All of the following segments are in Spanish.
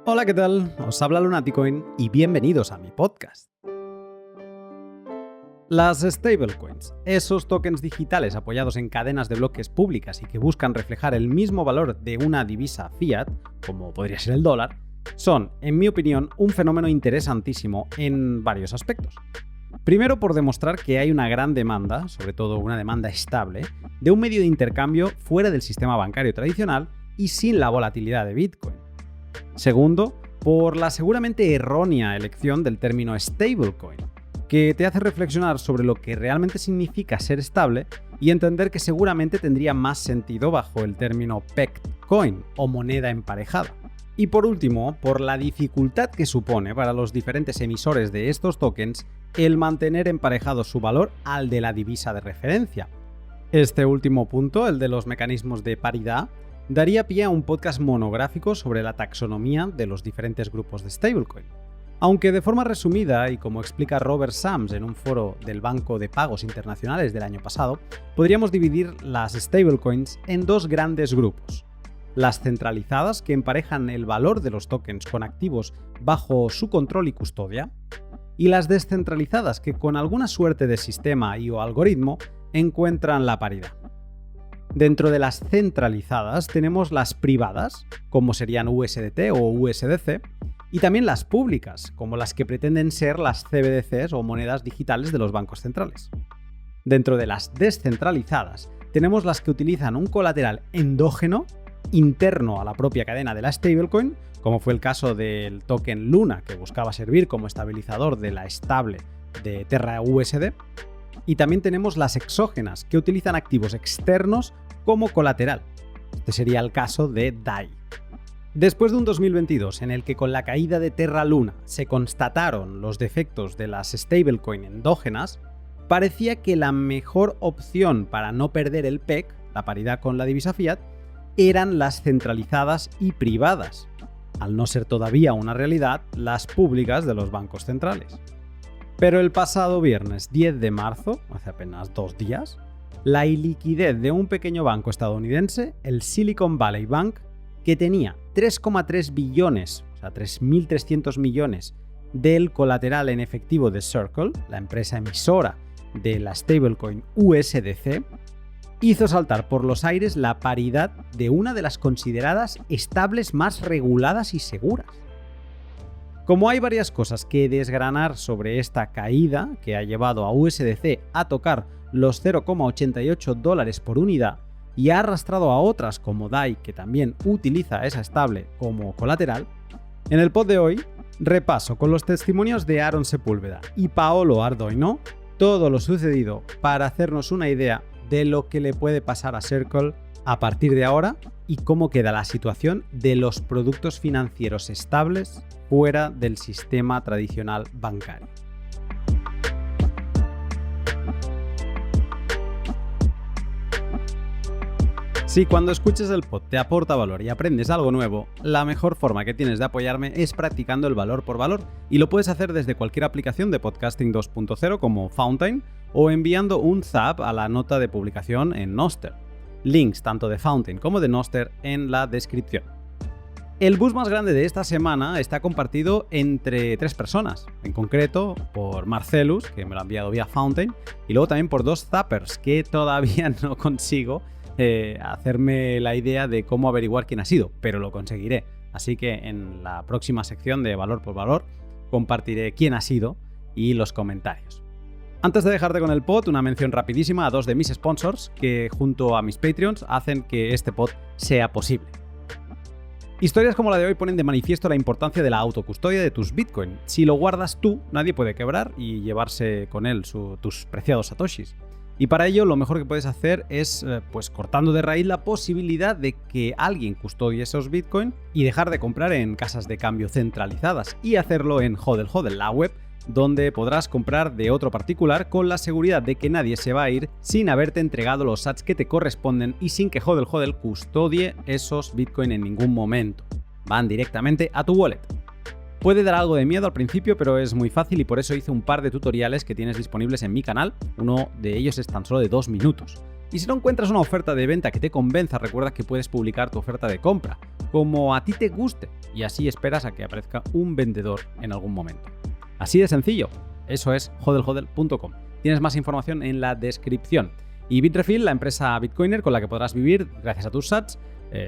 Hola, ¿qué tal? Os habla Lunaticoin y bienvenidos a mi podcast. Las stablecoins, esos tokens digitales apoyados en cadenas de bloques públicas y que buscan reflejar el mismo valor de una divisa fiat, como podría ser el dólar, son, en mi opinión, un fenómeno interesantísimo en varios aspectos. Primero, por demostrar que hay una gran demanda, sobre todo una demanda estable, de un medio de intercambio fuera del sistema bancario tradicional y sin la volatilidad de Bitcoin. Segundo, por la seguramente errónea elección del término stablecoin, que te hace reflexionar sobre lo que realmente significa ser estable y entender que seguramente tendría más sentido bajo el término pegged coin o moneda emparejada. Y por último, por la dificultad que supone para los diferentes emisores de estos tokens el mantener emparejado su valor al de la divisa de referencia. Este último punto, el de los mecanismos de paridad, daría pie a un podcast monográfico sobre la taxonomía de los diferentes grupos de stablecoin. Aunque de forma resumida, y como explica Robert Sams en un foro del Banco de Pagos Internacionales del año pasado, podríamos dividir las stablecoins en dos grandes grupos. Las centralizadas, que emparejan el valor de los tokens con activos bajo su control y custodia, y las descentralizadas, que con alguna suerte de sistema y o algoritmo encuentran la paridad. Dentro de las centralizadas tenemos las privadas, como serían USDT o USDC, y también las públicas, como las que pretenden ser las CBDCs o monedas digitales de los bancos centrales. Dentro de las descentralizadas tenemos las que utilizan un colateral endógeno, interno a la propia cadena de la stablecoin, como fue el caso del token Luna, que buscaba servir como estabilizador de la estable de Terra USD. Y también tenemos las exógenas, que utilizan activos externos como colateral. Este sería el caso de DAI. Después de un 2022 en el que con la caída de Terra Luna se constataron los defectos de las stablecoin endógenas, parecía que la mejor opción para no perder el PEG, la paridad con la divisa fiat, eran las centralizadas y privadas, al no ser todavía una realidad las públicas de los bancos centrales. Pero el pasado viernes 10 de marzo, hace apenas 2 días, la iliquidez de un pequeño banco estadounidense, el Silicon Valley Bank, que tenía 3,3 billones, o sea, 3.300 millones del colateral en efectivo de Circle, la empresa emisora de la stablecoin USDC, hizo saltar por los aires la paridad de una de las consideradas estables más reguladas y seguras. Como hay varias cosas que desgranar sobre esta caída que ha llevado a USDC a tocar los $0,88 por unidad y ha arrastrado a otras como DAI, que también utiliza esa estable como colateral, en el pod de hoy repaso con los testimonios de Aaron Sepúlveda y Paolo Ardoino todo lo sucedido para hacernos una idea de lo que le puede pasar a Circle a partir de ahora y cómo queda la situación de los productos financieros estables fuera del sistema tradicional bancario. Si cuando escuches el pod te aporta valor y aprendes algo nuevo, la mejor forma que tienes de apoyarme es practicando el valor por valor, y lo puedes hacer desde cualquier aplicación de podcasting 2.0 como Fountain o enviando un zap a la nota de publicación en Nostr. Links tanto de Fountain como de Nostr en la descripción. El boost más grande de esta semana está compartido entre 3 personas, en concreto por Marcelus, que me lo ha enviado vía Fountain, y luego también por 2 zappers que todavía no consigo hacerme la idea de cómo averiguar quién ha sido, pero lo conseguiré. Así que en la próxima sección de Valor por Valor compartiré quién ha sido y los comentarios. Antes de dejarte con el pod, una mención rapidísima a 2 de mis sponsors que junto a mis Patreons hacen que este pod sea posible. Historias como la de hoy ponen de manifiesto la importancia de la autocustodia de tus Bitcoin. Si lo guardas tú, nadie puede quebrar y llevarse con él tus preciados satoshis. Y para ello lo mejor que puedes hacer es cortando de raíz la posibilidad de que alguien custodie esos Bitcoin y dejar de comprar en casas de cambio centralizadas y hacerlo en HODL HODL, la web donde podrás comprar de otro particular con la seguridad de que nadie se va a ir sin haberte entregado los sats que te corresponden y sin que HODL HODL custodie esos Bitcoin en ningún momento. Van directamente a tu wallet. Puede dar algo de miedo al principio, pero es muy fácil y por eso hice un par de tutoriales que tienes disponibles en mi canal. Uno de ellos es tan solo de 2 minutos. Y si no encuentras una oferta de venta que te convenza, recuerda que puedes publicar tu oferta de compra como a ti te guste y así esperas a que aparezca un vendedor en algún momento. Así de sencillo. Eso es hodlhodl.com. Tienes más información en la descripción. Y Bitrefill, la empresa Bitcoiner con la que podrás vivir gracias a tus sats.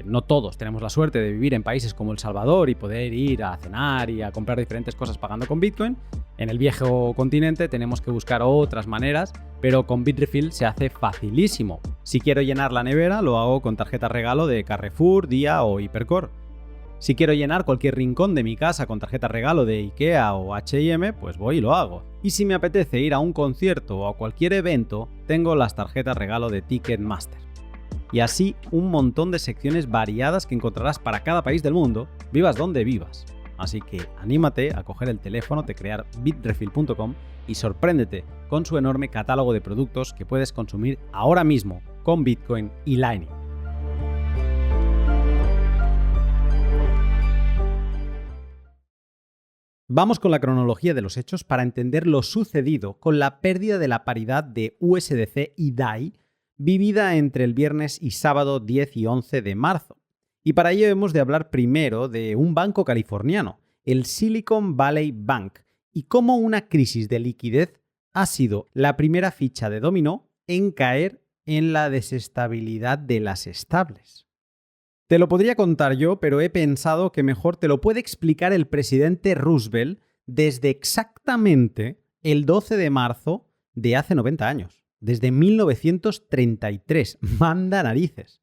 No todos tenemos la suerte de vivir en países como El Salvador y poder ir a cenar y a comprar diferentes cosas pagando con Bitcoin. En el viejo continente tenemos que buscar otras maneras, pero con Bitrefill se hace facilísimo. Si quiero llenar la nevera, lo hago con tarjeta regalo de Carrefour, Día o Hipercor. Si quiero llenar cualquier rincón de mi casa con tarjeta regalo de IKEA o H&M, pues voy y lo hago. Y si me apetece ir a un concierto o a cualquier evento, tengo las tarjetas regalo de Ticketmaster. Y así un montón de secciones variadas que encontrarás para cada país del mundo, vivas donde vivas. Así que anímate a coger el teléfono, crear bitrefill.com y sorpréndete con su enorme catálogo de productos que puedes consumir ahora mismo con Bitcoin y Lightning. Vamos con la cronología de los hechos para entender lo sucedido con la pérdida de la paridad de USDC y DAI vivida entre el viernes y sábado 10 y 11 de marzo. Y para ello hemos de hablar primero de un banco californiano, el Silicon Valley Bank, y cómo una crisis de liquidez ha sido la primera ficha de dominó en caer en la desestabilidad de las estables. Te lo podría contar yo, pero he pensado que mejor te lo puede explicar el presidente Roosevelt desde exactamente el 12 de marzo de hace 90 años, desde 1933. Manda narices.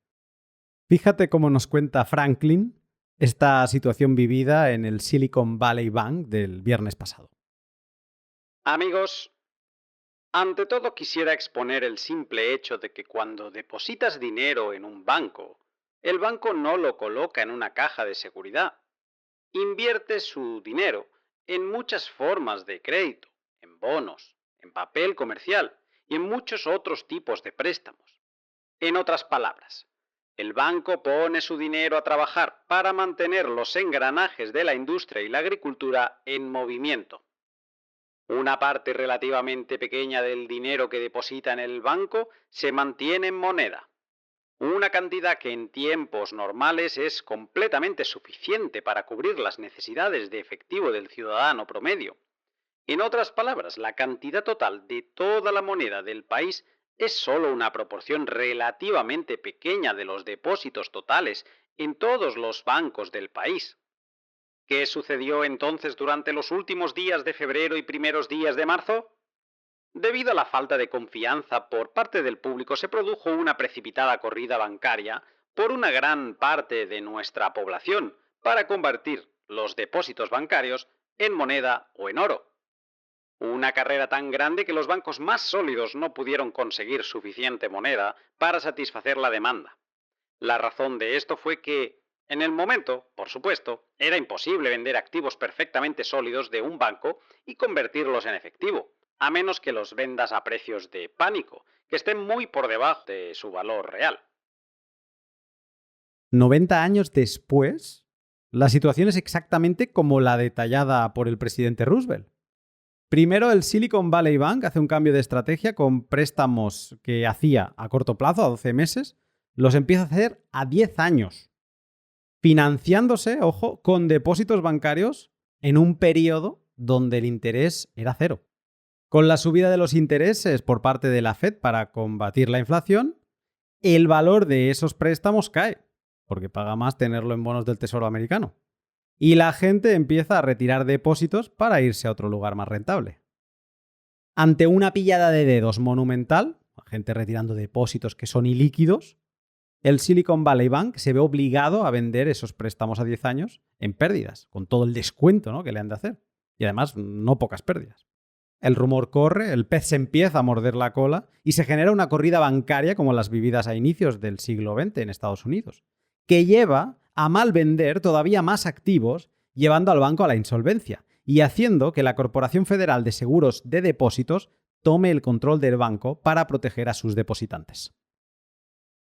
Fíjate cómo nos cuenta Franklin esta situación vivida en el Silicon Valley Bank del viernes pasado. Amigos, ante todo quisiera exponer el simple hecho de que cuando depositas dinero en un banco, el banco no lo coloca en una caja de seguridad. Invierte su dinero en muchas formas de crédito, en bonos, en papel comercial y en muchos otros tipos de préstamos. En otras palabras, el banco pone su dinero a trabajar para mantener los engranajes de la industria y la agricultura en movimiento. Una parte relativamente pequeña del dinero que deposita en el banco se mantiene en moneda. Una cantidad que en tiempos normales es completamente suficiente para cubrir las necesidades de efectivo del ciudadano promedio. En otras palabras, la cantidad total de toda la moneda del país es solo una proporción relativamente pequeña de los depósitos totales en todos los bancos del país. ¿Qué sucedió entonces durante los últimos días de febrero y primeros días de marzo? Debido a la falta de confianza por parte del público, se produjo una precipitada corrida bancaria por una gran parte de nuestra población para convertir los depósitos bancarios en moneda o en oro. Una carrera tan grande que los bancos más sólidos no pudieron conseguir suficiente moneda para satisfacer la demanda. La razón de esto fue que, en el momento, por supuesto, era imposible vender activos perfectamente sólidos de un banco y convertirlos en efectivo, a menos que los vendas a precios de pánico, que estén muy por debajo de su valor real. 90 años después, la situación es exactamente como la detallada por el presidente Roosevelt. Primero, el Silicon Valley Bank hace un cambio de estrategia con préstamos que hacía a corto plazo, a 12 meses, los empieza a hacer a 10 años, financiándose, ojo, con depósitos bancarios en un periodo donde el interés era cero. Con la subida de los intereses por parte de la Fed para combatir la inflación, el valor de esos préstamos cae, porque paga más tenerlo en bonos del Tesoro americano. Y la gente empieza a retirar depósitos para irse a otro lugar más rentable. Ante una pillada de dedos monumental, gente retirando depósitos que son ilíquidos, el Silicon Valley Bank se ve obligado a vender esos préstamos a 10 años en pérdidas, con todo el descuento, ¿no?, que le han de hacer. Y además, no pocas pérdidas. El rumor corre, el pez se empieza a morder la cola y se genera una corrida bancaria como las vividas a inicios del siglo XX en Estados Unidos, que lleva a mal vender todavía más activos, llevando al banco a la insolvencia y haciendo que la Corporación Federal de Seguros de Depósitos tome el control del banco para proteger a sus depositantes.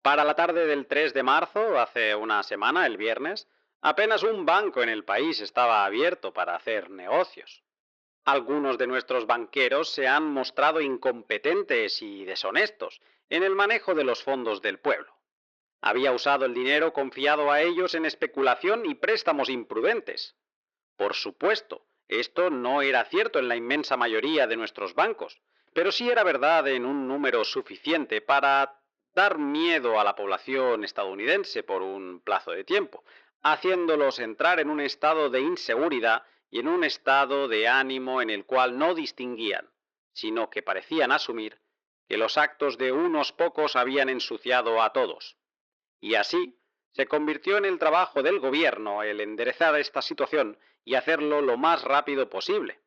Para la tarde del 3 de marzo, hace una semana, el viernes, apenas un banco en el país estaba abierto para hacer negocios. Algunos de nuestros banqueros se han mostrado incompetentes y deshonestos en el manejo de los fondos del pueblo. Había usado el dinero confiado a ellos en especulación y préstamos imprudentes. Por supuesto, esto no era cierto en la inmensa mayoría de nuestros bancos, pero sí era verdad en un número suficiente para dar miedo a la población estadounidense por un plazo de tiempo, haciéndolos entrar en un estado de inseguridad y en un estado de ánimo en el cual no distinguían, sino que parecían asumir que los actos de unos pocos habían ensuciado a todos. Y así se convirtió en el trabajo del gobierno el enderezar esta situación y hacerlo lo más rápido posible.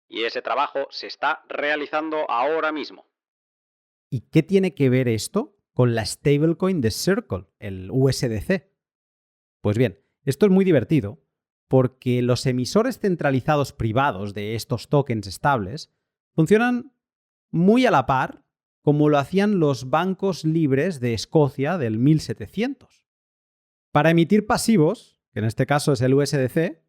Y ese trabajo se está realizando ahora mismo. ¿Y qué tiene que ver esto con la stablecoin de Circle, el USDC? Pues bien, esto es muy divertido porque los emisores centralizados privados de estos tokens estables funcionan muy a la par como lo hacían los bancos libres de Escocia del 1700. Para emitir pasivos, que en este caso es el USDC,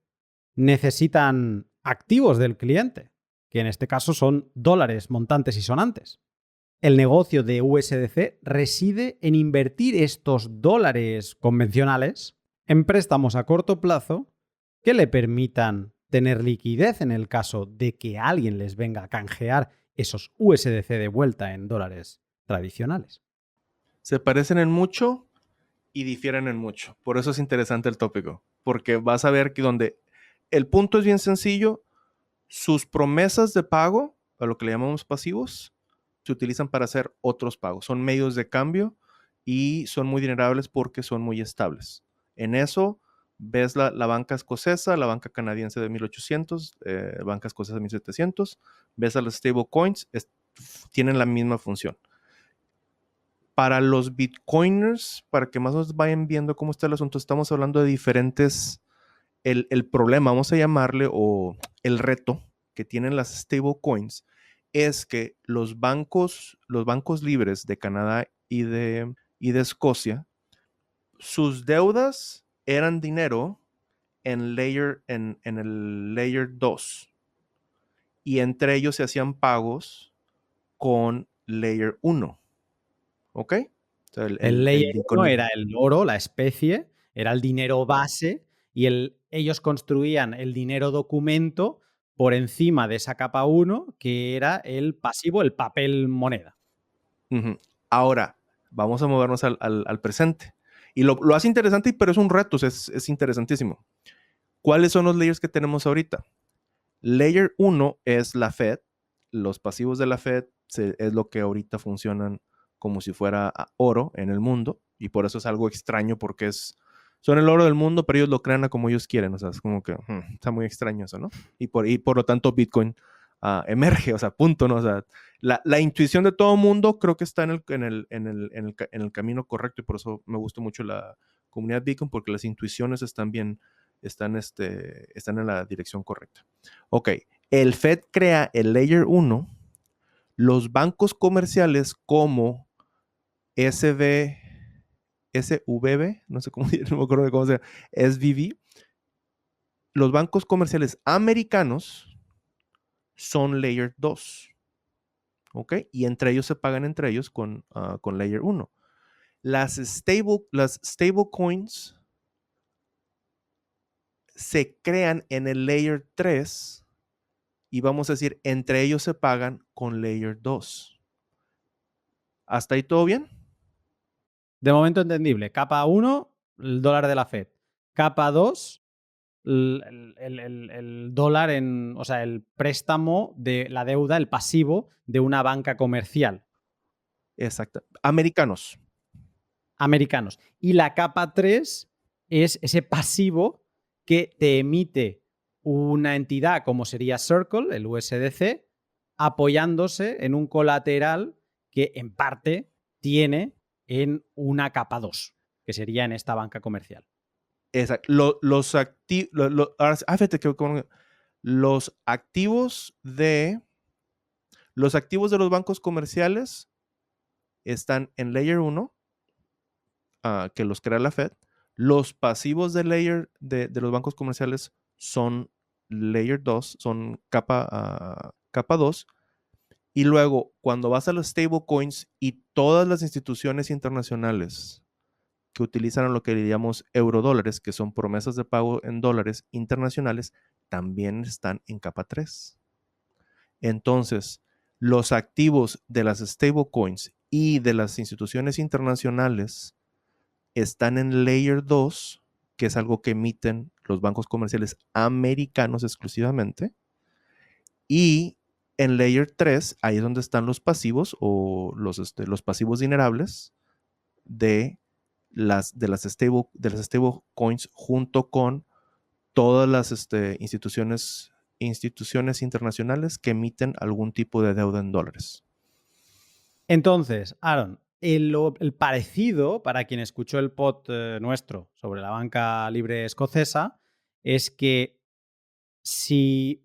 necesitan activos del cliente, que en este caso son dólares montantes y sonantes. El negocio de USDC reside en invertir estos dólares convencionales en préstamos a corto plazo que le permitan tener liquidez en el caso de que alguien les venga a canjear esos USDC de vuelta en dólares tradicionales. Se parecen en mucho y difieren en mucho. Por eso es interesante el tópico, porque vas a ver que donde el punto es bien sencillo, sus promesas de pago, a lo que le llamamos pasivos, se utilizan para hacer otros pagos. Son medios de cambio y son muy dinerables porque son muy estables. En eso ves la banca escocesa, la banca canadiense de 1800, banca escocesa de 1700, ves a las stablecoins, tienen la misma función. Para los bitcoiners, para que más nos vayan viendo cómo está el asunto, estamos hablando de diferentes, el problema, vamos a llamarle, o el reto que tienen las stablecoins es que los bancos libres de Canadá y de Escocia, sus deudas eran dinero en el Layer 2 y entre ellos se hacían pagos con Layer 1. ¿Ok? O sea, el Layer 1 era el oro, la especie, era el dinero base y ellos construían el dinero documento por encima de esa capa 1, que era el pasivo, el papel moneda. Uh-huh. Ahora, vamos a movernos al presente. Y lo hace interesante, pero es un reto, es interesantísimo. ¿Cuáles son los layers que tenemos ahorita? Layer 1 es la Fed. Los pasivos de la Fed es lo que ahorita funcionan como si fuera oro en el mundo. Y por eso es algo extraño, porque son el oro del mundo, pero ellos lo crean como ellos quieren. O sea, es como que está muy extraño eso, ¿no? Y por lo tanto Bitcoin emerge, o sea, punto, ¿no? O sea, la intuición de todo mundo creo que está en el camino correcto, y por eso me gusta mucho la comunidad Bitcoin, porque las intuiciones están en la dirección correcta. Ok, el Fed crea el Layer 1, los bancos comerciales como SVB, no sé cómo, no me acuerdo de cómo se llama, SVB, los bancos comerciales americanos son Layer 2. ¿Ok? Y entre ellos se pagan entre ellos con Layer 1. Las stablecoins se crean en el Layer 3 y vamos a decir, entre ellos se pagan con Layer 2. ¿Hasta ahí todo bien? De momento entendible. Capa 1, el dólar de la Fed. Capa 2, el dólar o sea, el préstamo de la deuda, el pasivo de una banca comercial. Exacto. Americanos. Y la capa 3 es ese pasivo que te emite una entidad como sería Circle, el USDC, apoyándose en un colateral que en parte tiene en una capa 2, que sería en esta banca comercial. Exacto. Los activos de los bancos comerciales están en Layer 1, que los crea la Fed. Los pasivos de los bancos comerciales son Layer 2, son capa 2. Y luego, cuando vas a los stablecoins y todas las instituciones internacionales que utilizan lo que diríamos eurodólares, que son promesas de pago en dólares internacionales, también están en capa 3. Entonces, los activos de las stablecoins y de las instituciones internacionales están en Layer 2, que es algo que emiten los bancos comerciales americanos exclusivamente. Y en Layer 3, ahí es donde están los pasivos o los pasivos dinerables de las stablecoins junto con todas las instituciones internacionales que emiten algún tipo de deuda en dólares. Entonces, Aaron, el parecido, para quien escuchó el pod nuestro sobre la banca libre escocesa, es que si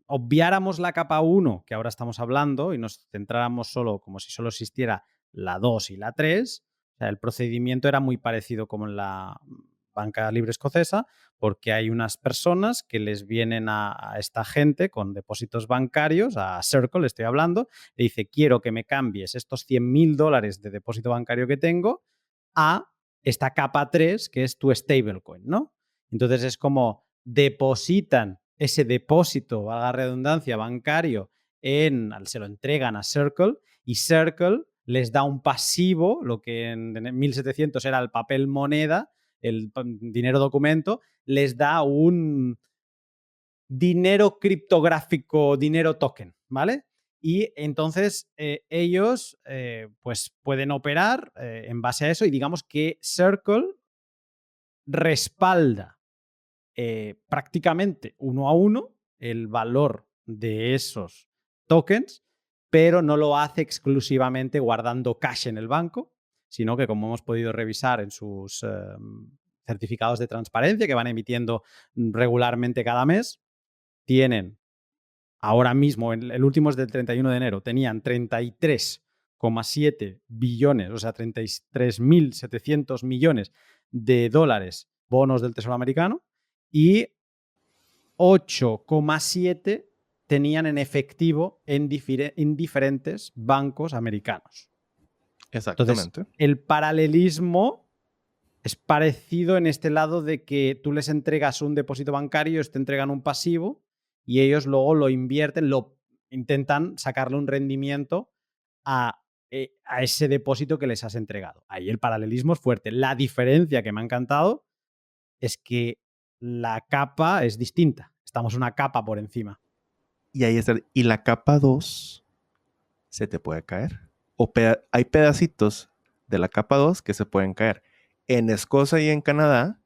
obviáramos la capa 1, que ahora estamos hablando, y nos centráramos solo como si solo existiera la 2 y la 3, o sea, el procedimiento era muy parecido como en la banca libre escocesa, porque hay unas personas que les vienen a esta gente con depósitos bancarios, a Circle estoy hablando, le dice, quiero que me cambies estos $100,000 de depósito bancario que tengo a esta capa 3, que es tu stablecoin, ¿no? Entonces es como depositan ese depósito, valga la redundancia, bancario, se lo entregan a Circle y Circle les da un pasivo, lo que en 1700 era el papel moneda, el dinero documento, les da un dinero criptográfico, dinero token, ¿vale? Y entonces ellos pues pueden operar en base a eso y digamos que Circle respalda prácticamente 1 a 1 el valor de esos tokens, pero no lo hace exclusivamente guardando cash en el banco, sino que, como hemos podido revisar en sus certificados de transparencia que van emitiendo regularmente cada mes, tienen ahora mismo, el último es del 31 de enero, tenían 33,7 billones, o sea, 33.700 millones de dólares bonos del Tesoro americano y 8,7 tenían en efectivo en diferentes bancos americanos. Exactamente. Entonces, el paralelismo es parecido en este lado de que tú les entregas un depósito bancario, ellos te entregan un pasivo y ellos luego lo invierten, intentan sacarle un rendimiento a ese depósito que les has entregado. Ahí el paralelismo es fuerte. La diferencia que me ha encantado es que la capa es distinta. Estamos una capa por encima. Y ahí está. Y la capa 2 se te puede caer. Hay pedacitos de la capa 2 que se pueden caer. En Escocia y en Canadá,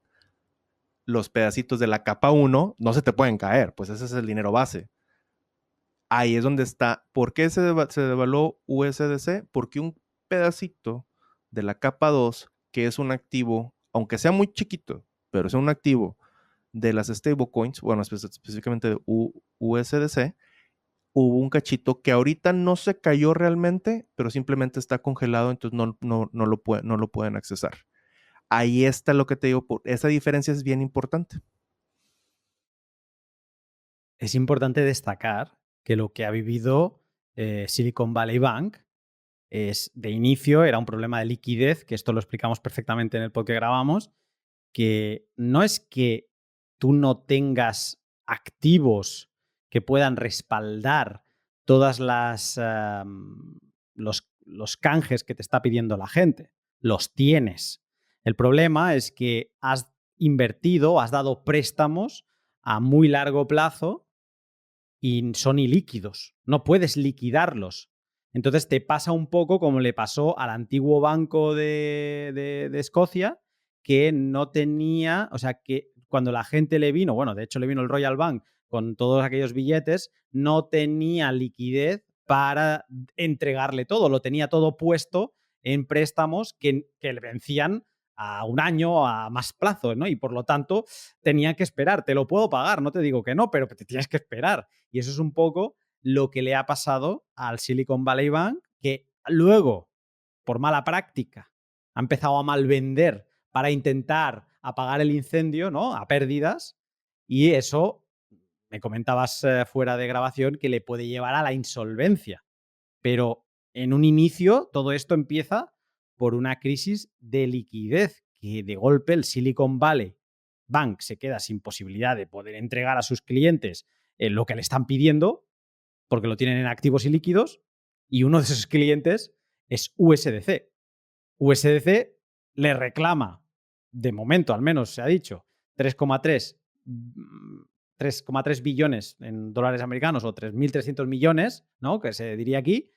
los pedacitos de la capa 1 no se te pueden caer, pues ese es el dinero base. Ahí es donde está. ¿Por qué se devaluó USDC? Porque un pedacito de la capa 2, que es un activo, aunque sea muy chiquito, pero es un activo de las stablecoins, bueno, específicamente de USDC, hubo un cachito que ahorita no se cayó realmente, pero simplemente está congelado, entonces no lo pueden accesar. Ahí está lo que te digo, esa diferencia es bien importante. Es importante destacar que lo que ha vivido Silicon Valley Bank es, de inicio, era un problema de liquidez, que esto lo explicamos perfectamente en el podcast que grabamos, que no es que tú no tengas activos que puedan respaldar todas los canjes que te está pidiendo la gente. Los tienes. El problema es que has invertido, has dado préstamos a muy largo plazo y son ilíquidos. No puedes liquidarlos. Entonces te pasa un poco como le pasó al antiguo banco de Escocia, que no tenía, o sea, que cuando la gente le vino, bueno, de hecho le vino el Royal Bank con todos aquellos billetes, no tenía liquidez para entregarle todo, lo tenía todo puesto en préstamos que le vencían a 1 año, a más plazo, ¿no? Y por lo tanto tenía que esperar. Te lo puedo pagar, no te digo que no, pero te tienes que esperar. Y eso es un poco lo que le ha pasado al Silicon Valley Bank, que luego, por mala práctica, ha empezado a malvender para intentar apagar el incendio, ¿no? A pérdidas. Y eso, me comentabas fuera de grabación, que le puede llevar a la insolvencia. Pero en un inicio, todo esto empieza por una crisis de liquidez que de golpe el Silicon Valley Bank se queda sin posibilidad de poder entregar a sus clientes lo que le están pidiendo, porque lo tienen en activos y líquidos, y uno de esos clientes es USDC. USDC le reclama, de momento al menos se ha dicho, 3,3 billones en dólares americanos o 3.300 millones, ¿no? Que se diría aquí,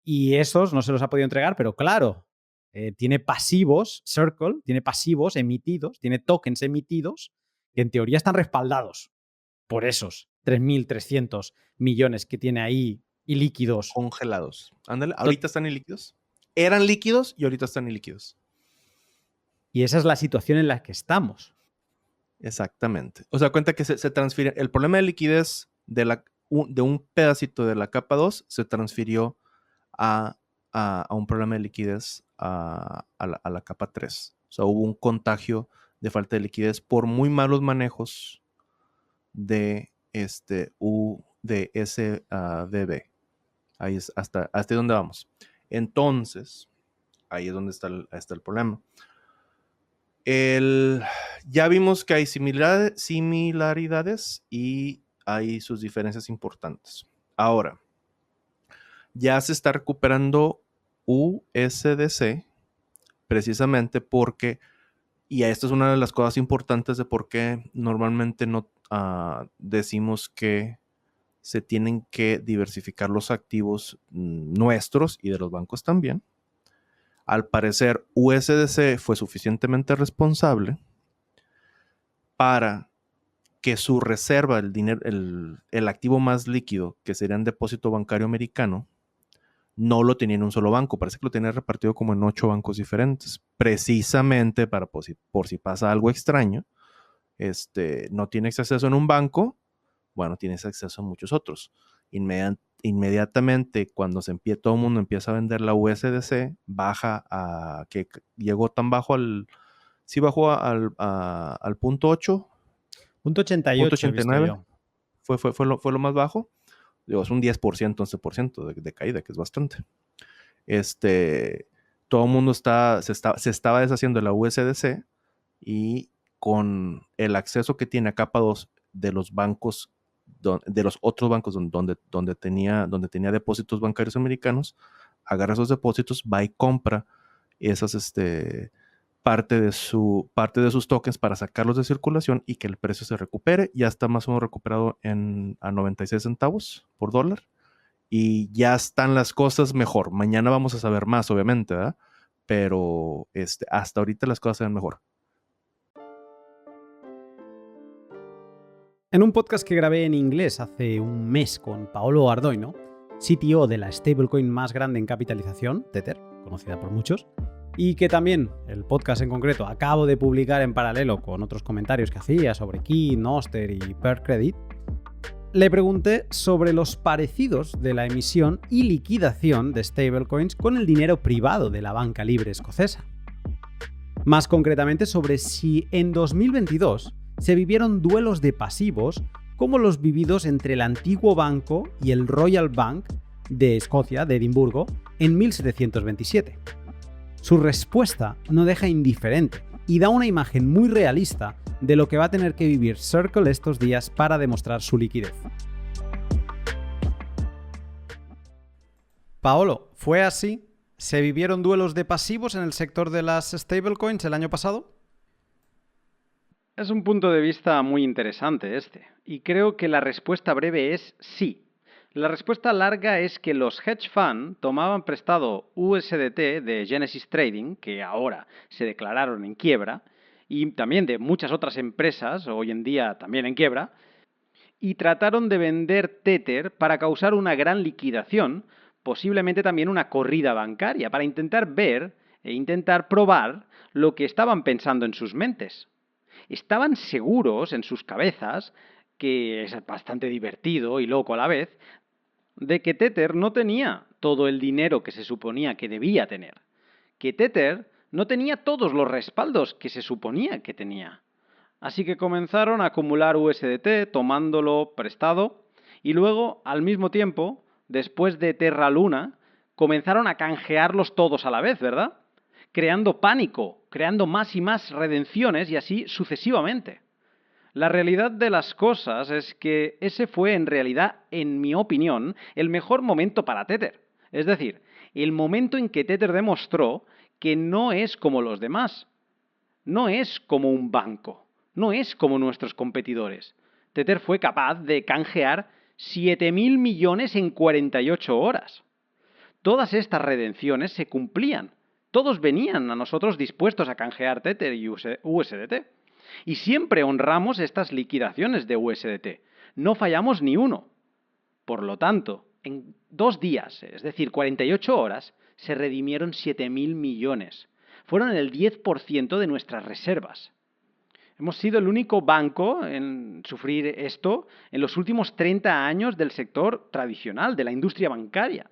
y esos no se los ha podido entregar, pero claro, tiene pasivos, Circle, tiene pasivos emitidos, tiene tokens emitidos que en teoría están respaldados por esos 3.300 millones que tiene ahí y líquidos. Congelados. Ándale, ahorita están ilíquidos. Eran líquidos y ahorita están ilíquidos. Y esa es la situación en la que estamos. Exactamente. O sea, cuenta que se transfiere. El problema de liquidez de un pedacito de la capa 2 se transfirió a un problema de liquidez a la capa 3. O sea, hubo un contagio de falta de liquidez por muy malos manejos de SVB. Ahí es hasta donde vamos. Entonces, ahí es donde está el problema. Ya vimos que hay similaridades y hay sus diferencias importantes. Ahora, ya se está recuperando USDC precisamente porque, y esta es una de las cosas importantes de por qué normalmente no decimos que se tienen que diversificar los activos nuestros y de los bancos también. Al parecer, USDC fue suficientemente responsable para que su reserva, el dinero, el activo más líquido, que sería un depósito bancario americano, no lo tenía en un solo banco. Parece que lo tenía repartido como en 8 bancos diferentes, precisamente para por si pasa algo extraño, no tienes acceso en un banco, bueno, tienes acceso a muchos otros. Inmediatamente, cuando todo el mundo empieza a vender la USDC, baja a que llegó tan bajo sí bajó al punto 8. Punto 88, punto 89. Fue lo más bajo. Digo, es un 10%, 11% de caída, que es bastante. Todo el mundo se estaba deshaciendo de la USDC y con el acceso que tiene a capa 2 de los bancos, de los otros bancos donde tenía depósitos bancarios americanos, agarra esos depósitos, va y compra esas parte de sus tokens para sacarlos de circulación y que el precio se recupere. Ya está más o menos recuperado a 96 centavos por dólar y ya están las cosas mejor. Mañana vamos a saber más, obviamente, ¿verdad? Pero hasta ahorita las cosas se ven mejor. En un podcast que grabé en inglés hace un mes con Paolo Ardoino, CTO de la stablecoin más grande en capitalización, Tether, conocida por muchos, y que también el podcast en concreto acabo de publicar en paralelo con otros comentarios que hacía sobre Key, Nostr y Per Credit, le pregunté sobre los parecidos de la emisión y liquidación de stablecoins con el dinero privado de la banca libre escocesa. Más concretamente sobre si en 2022 se vivieron duelos de pasivos como los vividos entre el antiguo banco y el Royal Bank de Escocia, de Edimburgo, en 1727. Su respuesta no deja indiferente y da una imagen muy realista de lo que va a tener que vivir Circle estos días para demostrar su liquidez. Paolo, ¿fue así? ¿Se vivieron duelos de pasivos en el sector de las stablecoins el año pasado? Es un punto de vista muy interesante y creo que la respuesta breve es sí. La respuesta larga es que los hedge funds tomaban prestado USDT de Genesis Trading, que ahora se declararon en quiebra, y también de muchas otras empresas, hoy en día también en quiebra, y trataron de vender Tether para causar una gran liquidación, posiblemente también una corrida bancaria, para intentar ver e intentar probar lo que estaban pensando en sus mentes. Estaban seguros en sus cabezas, que es bastante divertido y loco a la vez, de que Tether no tenía todo el dinero que se suponía que debía tener, que Tether no tenía todos los respaldos que se suponía que tenía. Así que comenzaron a acumular USDT tomándolo prestado y luego, al mismo tiempo, después de Terra Luna, comenzaron a canjearlos todos a la vez, ¿verdad? creando pánico, creando más y más redenciones y así sucesivamente. La realidad de las cosas es que ese fue en realidad, en mi opinión, el mejor momento para Tether. Es decir, el momento en que Tether demostró que no es como los demás, no es como un banco, no es como nuestros competidores. Tether fue capaz de canjear 7.000 millones en 48 horas. Todas estas redenciones se cumplían. Todos venían a nosotros dispuestos a canjear Tether y USDT. Y siempre honramos estas liquidaciones de USDT. No fallamos ni uno. Por lo tanto, en 2 días, es decir, 48 horas, se redimieron 7.000 millones. Fueron el 10% de nuestras reservas. Hemos sido el único banco en sufrir esto en los últimos 30 años del sector tradicional, de la industria bancaria.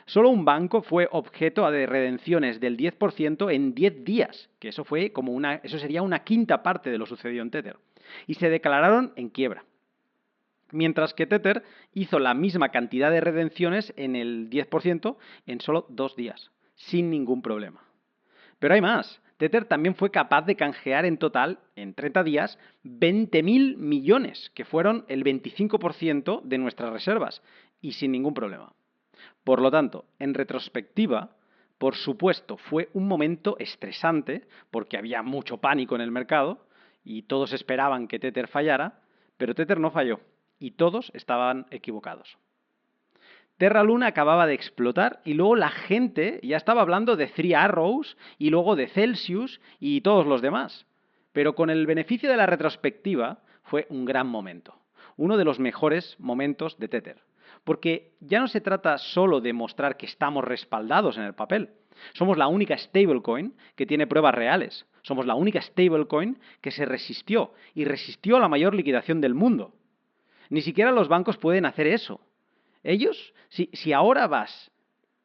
Solo un banco fue objeto de redenciones del 10% en 10 días, que eso sería una quinta parte de lo sucedido en Tether, y se declararon en quiebra. Mientras que Tether hizo la misma cantidad de redenciones en el 10% en solo 2 días, sin ningún problema. Pero hay más. Tether también fue capaz de canjear en total, en 30 días, 20.000 millones, que fueron el 25% de nuestras reservas, y sin ningún problema. Por lo tanto, en retrospectiva, por supuesto, fue un momento estresante porque había mucho pánico en el mercado y todos esperaban que Tether fallara, pero Tether no falló y todos estaban equivocados. Terra Luna acababa de explotar y luego la gente ya estaba hablando de Three Arrows y luego de Celsius y todos los demás. Pero con el beneficio de la retrospectiva fue un gran momento, uno de los mejores momentos de Tether. Porque ya no se trata solo de mostrar que estamos respaldados en el papel. Somos la única stablecoin que tiene pruebas reales. Somos la única stablecoin que se resistió y resistió a la mayor liquidación del mundo. Ni siquiera los bancos pueden hacer eso. Ellos, si ahora vas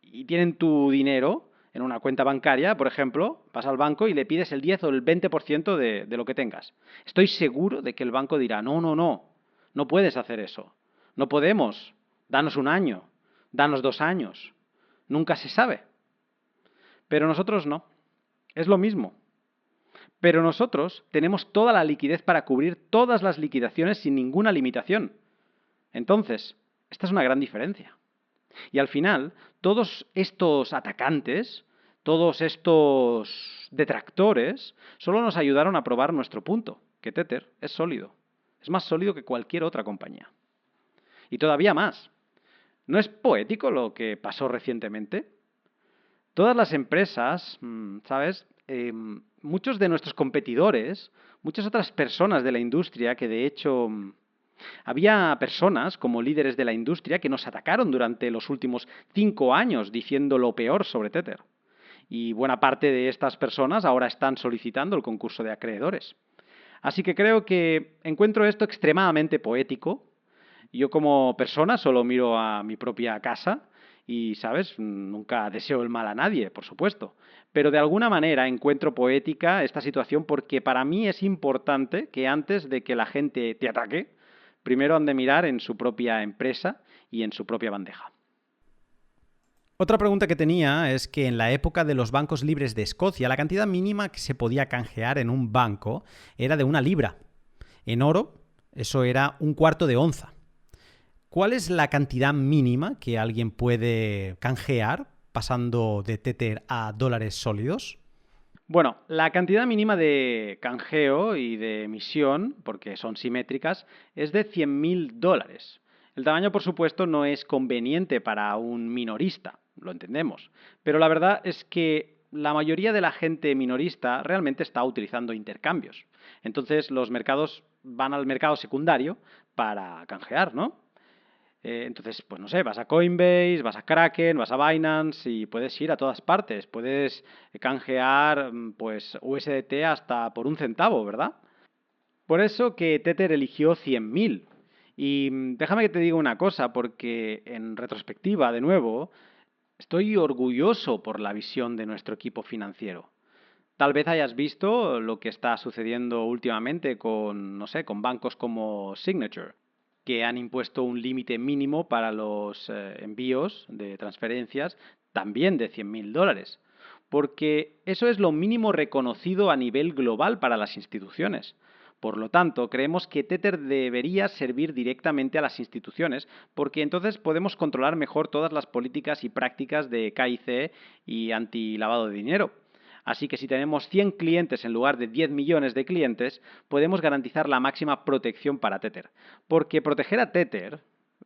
y tienen tu dinero en una cuenta bancaria, por ejemplo, vas al banco y le pides el 10 o el 20% de lo que tengas. Estoy seguro de que el banco dirá, no puedes hacer eso. No podemos. Danos 1 año, danos 2 años. Nunca se sabe. Pero nosotros no. Es lo mismo. Pero nosotros tenemos toda la liquidez para cubrir todas las liquidaciones sin ninguna limitación. Entonces, esta es una gran diferencia. Y al final, todos estos atacantes, todos estos detractores, solo nos ayudaron a probar nuestro punto, que Tether es sólido. Es más sólido que cualquier otra compañía. Y todavía más. ¿No es poético lo que pasó recientemente? Todas las empresas, ¿sabes? Muchos de nuestros competidores, muchas otras personas de la industria que de hecho había personas como líderes de la industria que nos atacaron durante los últimos 5 años diciendo lo peor sobre Tether. Y buena parte de estas personas ahora están solicitando el concurso de acreedores. Así que creo que encuentro esto extremadamente poético. Yo como persona solo miro a mi propia casa y, ¿sabes? Nunca deseo el mal a nadie, por supuesto. Pero de alguna manera encuentro poética esta situación porque para mí es importante que antes de que la gente te ataque, primero han de mirar en su propia empresa y en su propia bandeja. Otra pregunta que tenía es que en la época de los bancos libres de Escocia, la cantidad mínima que se podía canjear en un banco era de 1 libra. En oro, eso era 1/4 de onza. ¿Cuál es la cantidad mínima que alguien puede canjear pasando de Tether a dólares sólidos? Bueno, la cantidad mínima de canjeo y de emisión, porque son simétricas, es de $100.000. El tamaño, por supuesto, no es conveniente para un minorista, lo entendemos. Pero la verdad es que la mayoría de la gente minorista realmente está utilizando intercambios. Entonces los mercados van al mercado secundario para canjear, ¿no? Entonces, pues no sé, vas a Coinbase, vas a Kraken, vas a Binance y puedes ir a todas partes. Puedes canjear pues USDT hasta por 1 centavo, ¿verdad? Por eso que Tether eligió 100.000. Y déjame que te diga una cosa, porque en retrospectiva, de nuevo, estoy orgulloso por la visión de nuestro equipo financiero. Tal vez hayas visto lo que está sucediendo últimamente con, no sé, con bancos como Signature, que han impuesto un límite mínimo para los envíos de transferencias también de $100.000. porque eso es lo mínimo reconocido a nivel global para las instituciones. Por lo tanto, creemos que Tether debería servir directamente a las instituciones, porque entonces podemos controlar mejor todas las políticas y prácticas de KIC y antilavado de dinero. Así que si tenemos 100 clientes en lugar de 10 millones de clientes, podemos garantizar la máxima protección para Tether. Porque proteger a Tether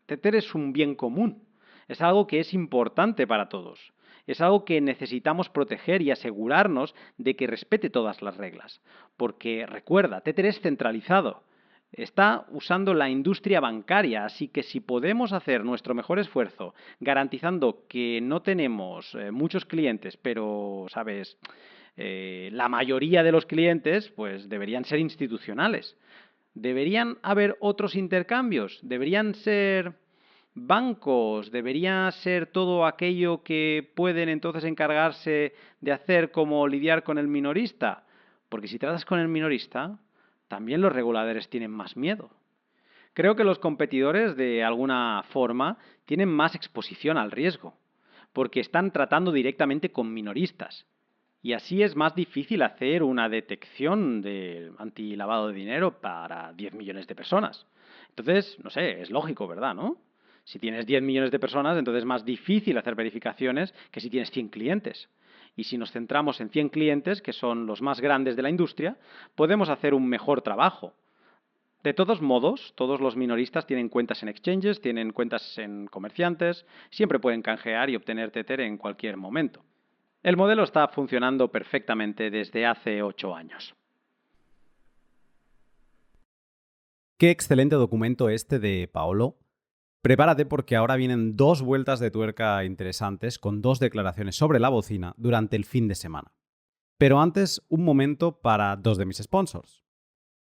es un bien común. Es algo que es importante para todos. Es algo que necesitamos proteger y asegurarnos de que respete todas las reglas. Porque recuerda, Tether es centralizado. Está usando la industria bancaria, así que si podemos hacer nuestro mejor esfuerzo garantizando que no tenemos muchos clientes, pero, ¿sabes?, la mayoría de los clientes pues deberían ser institucionales. ¿Deberían haber otros intercambios? ¿Deberían ser bancos? ¿Debería ser todo aquello que pueden entonces encargarse de hacer como lidiar con el minorista? Porque si tratas con el minorista, también los reguladores tienen más miedo. Creo que los competidores, de alguna forma, tienen más exposición al riesgo, porque están tratando directamente con minoristas. Y así es más difícil hacer una detección de antilavado de dinero para 10 millones de personas. Entonces, no sé, es lógico, ¿verdad, no? Si tienes 10 millones de personas, entonces es más difícil hacer verificaciones que si tienes 100 clientes. Y si nos centramos en 100 clientes, que son los más grandes de la industria, podemos hacer un mejor trabajo. De todos modos, todos los minoristas tienen cuentas en exchanges, tienen cuentas en comerciantes, siempre pueden canjear y obtener Tether en cualquier momento. El modelo está funcionando perfectamente desde hace 8 años. Qué excelente documento este de Paolo. Prepárate porque ahora vienen 2 vueltas de tuerca interesantes con 2 declaraciones sobre la bocina durante el fin de semana. Pero antes, un momento para 2 de mis sponsors.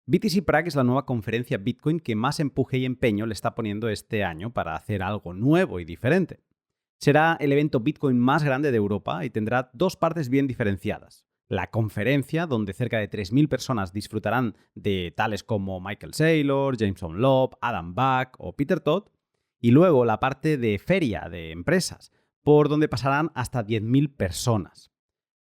BTC Prague es la nueva conferencia Bitcoin que más empuje y empeño le está poniendo este año para hacer algo nuevo y diferente. Será el evento Bitcoin más grande de Europa y tendrá 2 partes bien diferenciadas. La conferencia, donde cerca de 3.000 personas disfrutarán de tales como Michael Saylor, Jameson Loeb, Adam Back o Peter Todd, y luego la parte de feria de empresas, por donde pasarán hasta 10.000 personas.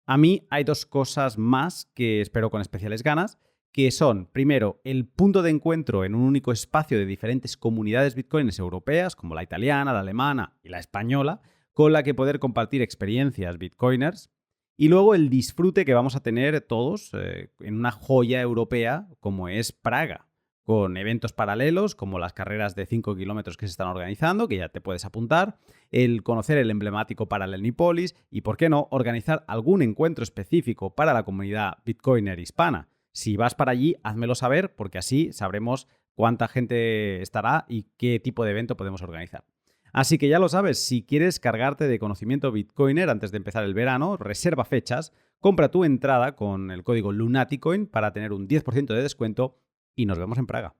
A mí hay 2 cosas más que espero con especiales ganas, que son, primero, el punto de encuentro en un único espacio de diferentes comunidades bitcoiners europeas, como la italiana, la alemana y la española, con la que poder compartir experiencias bitcoiners, y luego el disfrute que vamos a tener todos en una joya europea como es Praga, con eventos paralelos como las carreras de 5 kilómetros que se están organizando, que ya te puedes apuntar, el conocer el emblemático Paralelnipolis y, por qué no, organizar algún encuentro específico para la comunidad bitcoiner hispana. Si vas para allí, házmelo saber porque así sabremos cuánta gente estará y qué tipo de evento podemos organizar. Así que ya lo sabes, si quieres cargarte de conocimiento bitcoiner antes de empezar el verano, reserva fechas, compra tu entrada con el código Lunaticoin para tener un 10% de descuento y nos vemos en Praga.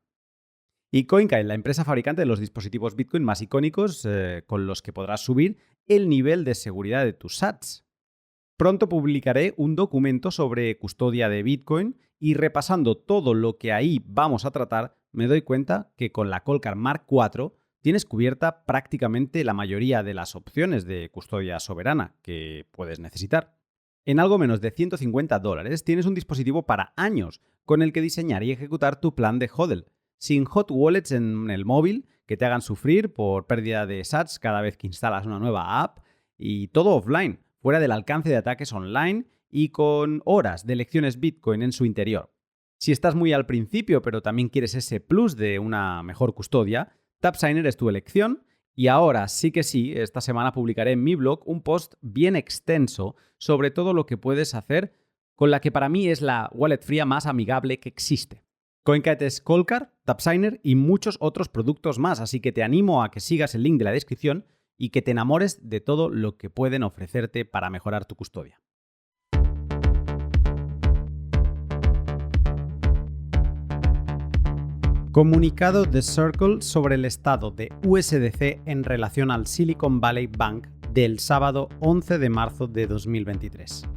Y CoinKite, la empresa fabricante de los dispositivos Bitcoin más icónicos con los que podrás subir el nivel de seguridad de tus sats. Pronto publicaré un documento sobre custodia de Bitcoin y repasando todo lo que ahí vamos a tratar, me doy cuenta que con la Coldcard Mark IV tienes cubierta prácticamente la mayoría de las opciones de custodia soberana que puedes necesitar. En algo menos de $150 tienes un dispositivo para años con el que diseñar y ejecutar tu plan de HODL, sin hot wallets en el móvil que te hagan sufrir por pérdida de sats cada vez que instalas una nueva app y todo offline, fuera del alcance de ataques online y con horas de lecciones Bitcoin en su interior. Si estás muy al principio pero también quieres ese plus de una mejor custodia, TapSigner es tu elección y ahora sí que sí, esta semana publicaré en mi blog un post bien extenso sobre todo lo que puedes hacer con la que para mí es la wallet fría más amigable que existe. CoinKite es Coldcard, TapSigner y muchos otros productos más, así que te animo a que sigas el link de la descripción y que te enamores de todo lo que pueden ofrecerte para mejorar tu custodia. Comunicado de Circle sobre el estado de USDC en relación al Silicon Valley Bank del sábado 11 de marzo de 2023.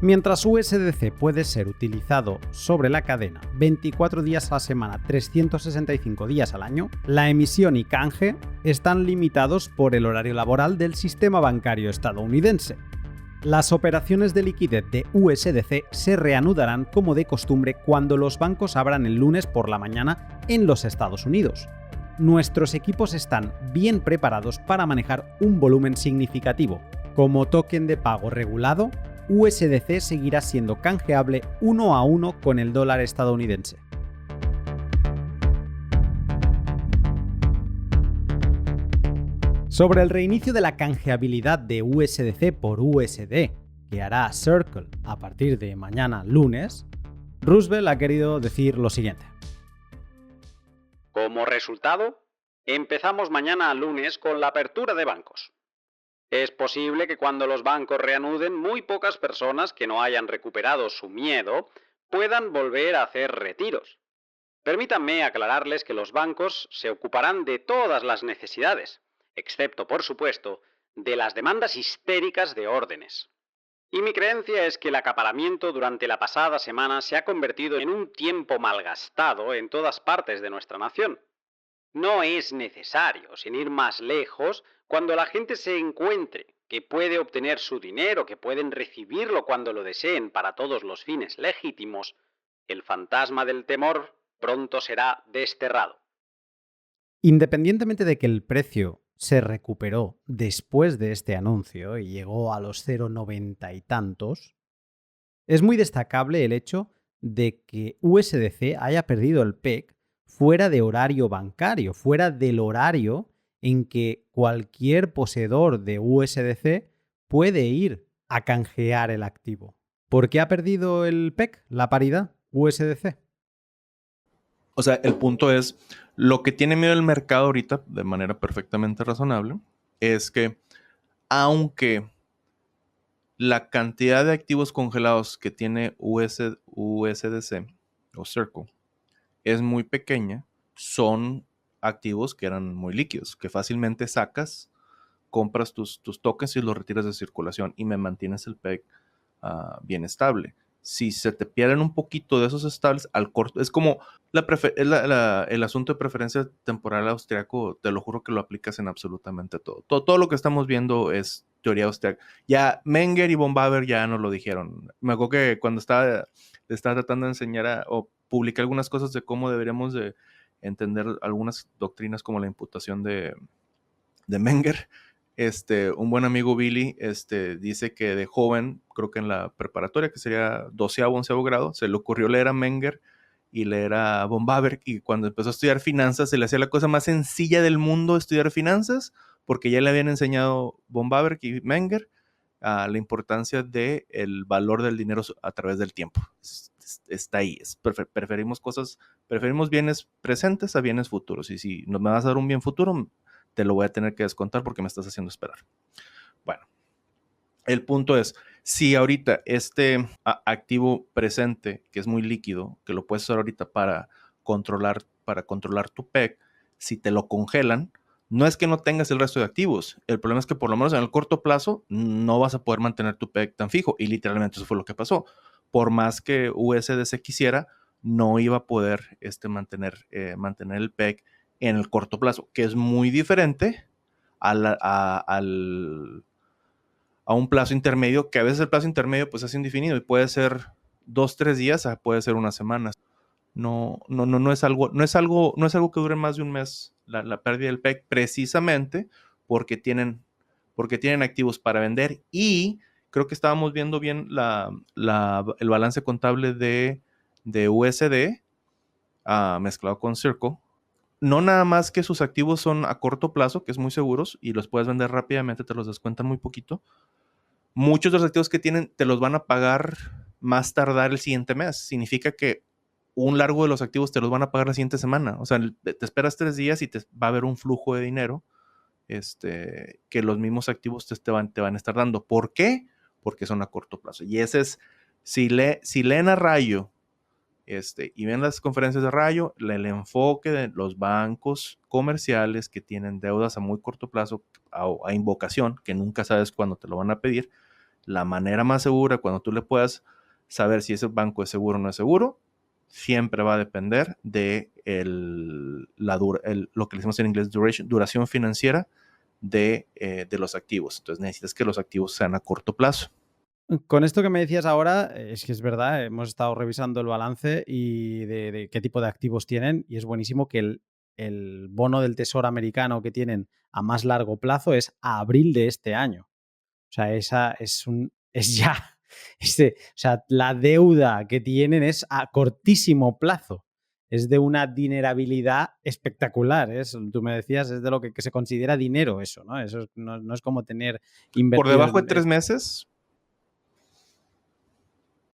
Mientras USDC puede ser utilizado sobre la cadena 24 días a la semana, 365 días al año, la emisión y canje están limitados por el horario laboral del sistema bancario estadounidense. Las operaciones de liquidez de USDC se reanudarán como de costumbre cuando los bancos abran el lunes por la mañana en los Estados Unidos. Nuestros equipos están bien preparados para manejar un volumen significativo. Como token de pago regulado, USDC seguirá siendo canjeable 1 a 1 con el dólar estadounidense. Sobre el reinicio de la canjeabilidad de USDC por USD que hará Circle a partir de mañana lunes, Roosevelt ha querido decir lo siguiente. Como resultado, empezamos mañana lunes con la apertura de bancos. Es posible que cuando los bancos reanuden, muy pocas personas que no hayan recuperado su miedo puedan volver a hacer retiros. Permítanme aclararles que los bancos se ocuparán de todas las necesidades, excepto, por supuesto, de las demandas histéricas de órdenes. Y mi creencia es que el acaparamiento durante la pasada semana se ha convertido en un tiempo malgastado en todas partes de nuestra nación. No es necesario, sin ir más lejos, cuando la gente se encuentre que puede obtener su dinero, que pueden recibirlo cuando lo deseen para todos los fines legítimos, el fantasma del temor pronto será desterrado. Independientemente de que el precio se recuperó después de este anuncio y llegó a los 0,90 y tantos, es muy destacable el hecho de que USDC haya perdido el PEG fuera de horario bancario, fuera del horario en que cualquier poseedor de USDC puede ir a canjear el activo. ¿Por qué ha perdido el PEG, la paridad USDC? O sea, el punto es, lo que tiene miedo el mercado ahorita, de manera perfectamente razonable, es que aunque la cantidad de activos congelados que tiene USDC o Circle es muy pequeña, son activos que eran muy líquidos, que fácilmente sacas, compras tus tokens y los retiras de circulación y me mantienes el PEG bien estable. Si se te pierden un poquito de esos estables al corto, es como el asunto de preferencia temporal austriaco, te lo juro que lo aplicas en absolutamente todo. Todo lo que estamos viendo es teoría austriaca. Ya Menger y von Baber ya nos lo dijeron. Me acuerdo que cuando estaba tratando de enseñar o publiqué algunas cosas de cómo deberíamos de entender algunas doctrinas como la imputación de Menger. Un buen amigo Billy dice que de joven, creo que en la preparatoria, que sería 12º, 11º grado, se le ocurrió leer a Menger y leer a von Baber, y cuando empezó a estudiar finanzas se le hacía la cosa más sencilla del mundo estudiar finanzas, porque ya le habían enseñado von Baber y Menger la importancia del valor del dinero a través del tiempo. Está ahí. Preferimos bienes presentes a bienes futuros, y si no me vas a dar un bien futuro, te lo voy a tener que descontar porque me estás haciendo esperar. Bueno, el punto es, si ahorita este activo presente, que es muy líquido, que lo puedes usar ahorita para controlar tu PEG, si te lo congelan, no es que no tengas el resto de activos. El problema es que por lo menos en el corto plazo no vas a poder mantener tu PEG tan fijo, y literalmente eso fue lo que pasó. Por más que USDC quisiera, no iba a poder mantener el PEG en el corto plazo, que es muy diferente a un plazo intermedio, que a veces el plazo intermedio pues es indefinido y puede ser 2-3 días, puede ser unas semanas. No es algo que dure más de un mes la pérdida del PEG, precisamente porque tienen activos para vender, y creo que estábamos viendo bien el balance contable de USD mezclado con Circle. No nada más que sus activos son a corto plazo, que es muy seguros, y los puedes vender rápidamente, te los descuentan muy poquito. Muchos de los activos que tienen te los van a pagar más tardar el siguiente mes. Significa que un largo de los activos te los van a pagar la siguiente semana. O sea, te esperas 3 días y te va a haber un flujo de dinero que los mismos activos te van a estar dando. ¿Por qué? Porque son a corto plazo. Y ese es, si leen a Rayo, y ven las conferencias de Rayo, el enfoque de los bancos comerciales que tienen deudas a muy corto plazo, a invocación, que nunca sabes cuándo te lo van a pedir, la manera más segura cuando tú le puedas saber si ese banco es seguro o no es seguro, siempre va a depender de lo que decimos en inglés duración financiera de los activos. Entonces necesitas que los activos sean a corto plazo. Con esto que me decías ahora, es que es verdad, hemos estado revisando el balance y de qué tipo de activos tienen, y es buenísimo que el bono del Tesoro americano que tienen a más largo plazo es a abril de este año. O sea, esa es ya, o sea, la deuda que tienen es a cortísimo plazo. Es de una dinerabilidad espectacular. Tú me decías, es de lo que se considera dinero eso, ¿no? Eso no es como tener Por invertido debajo de 3 meses.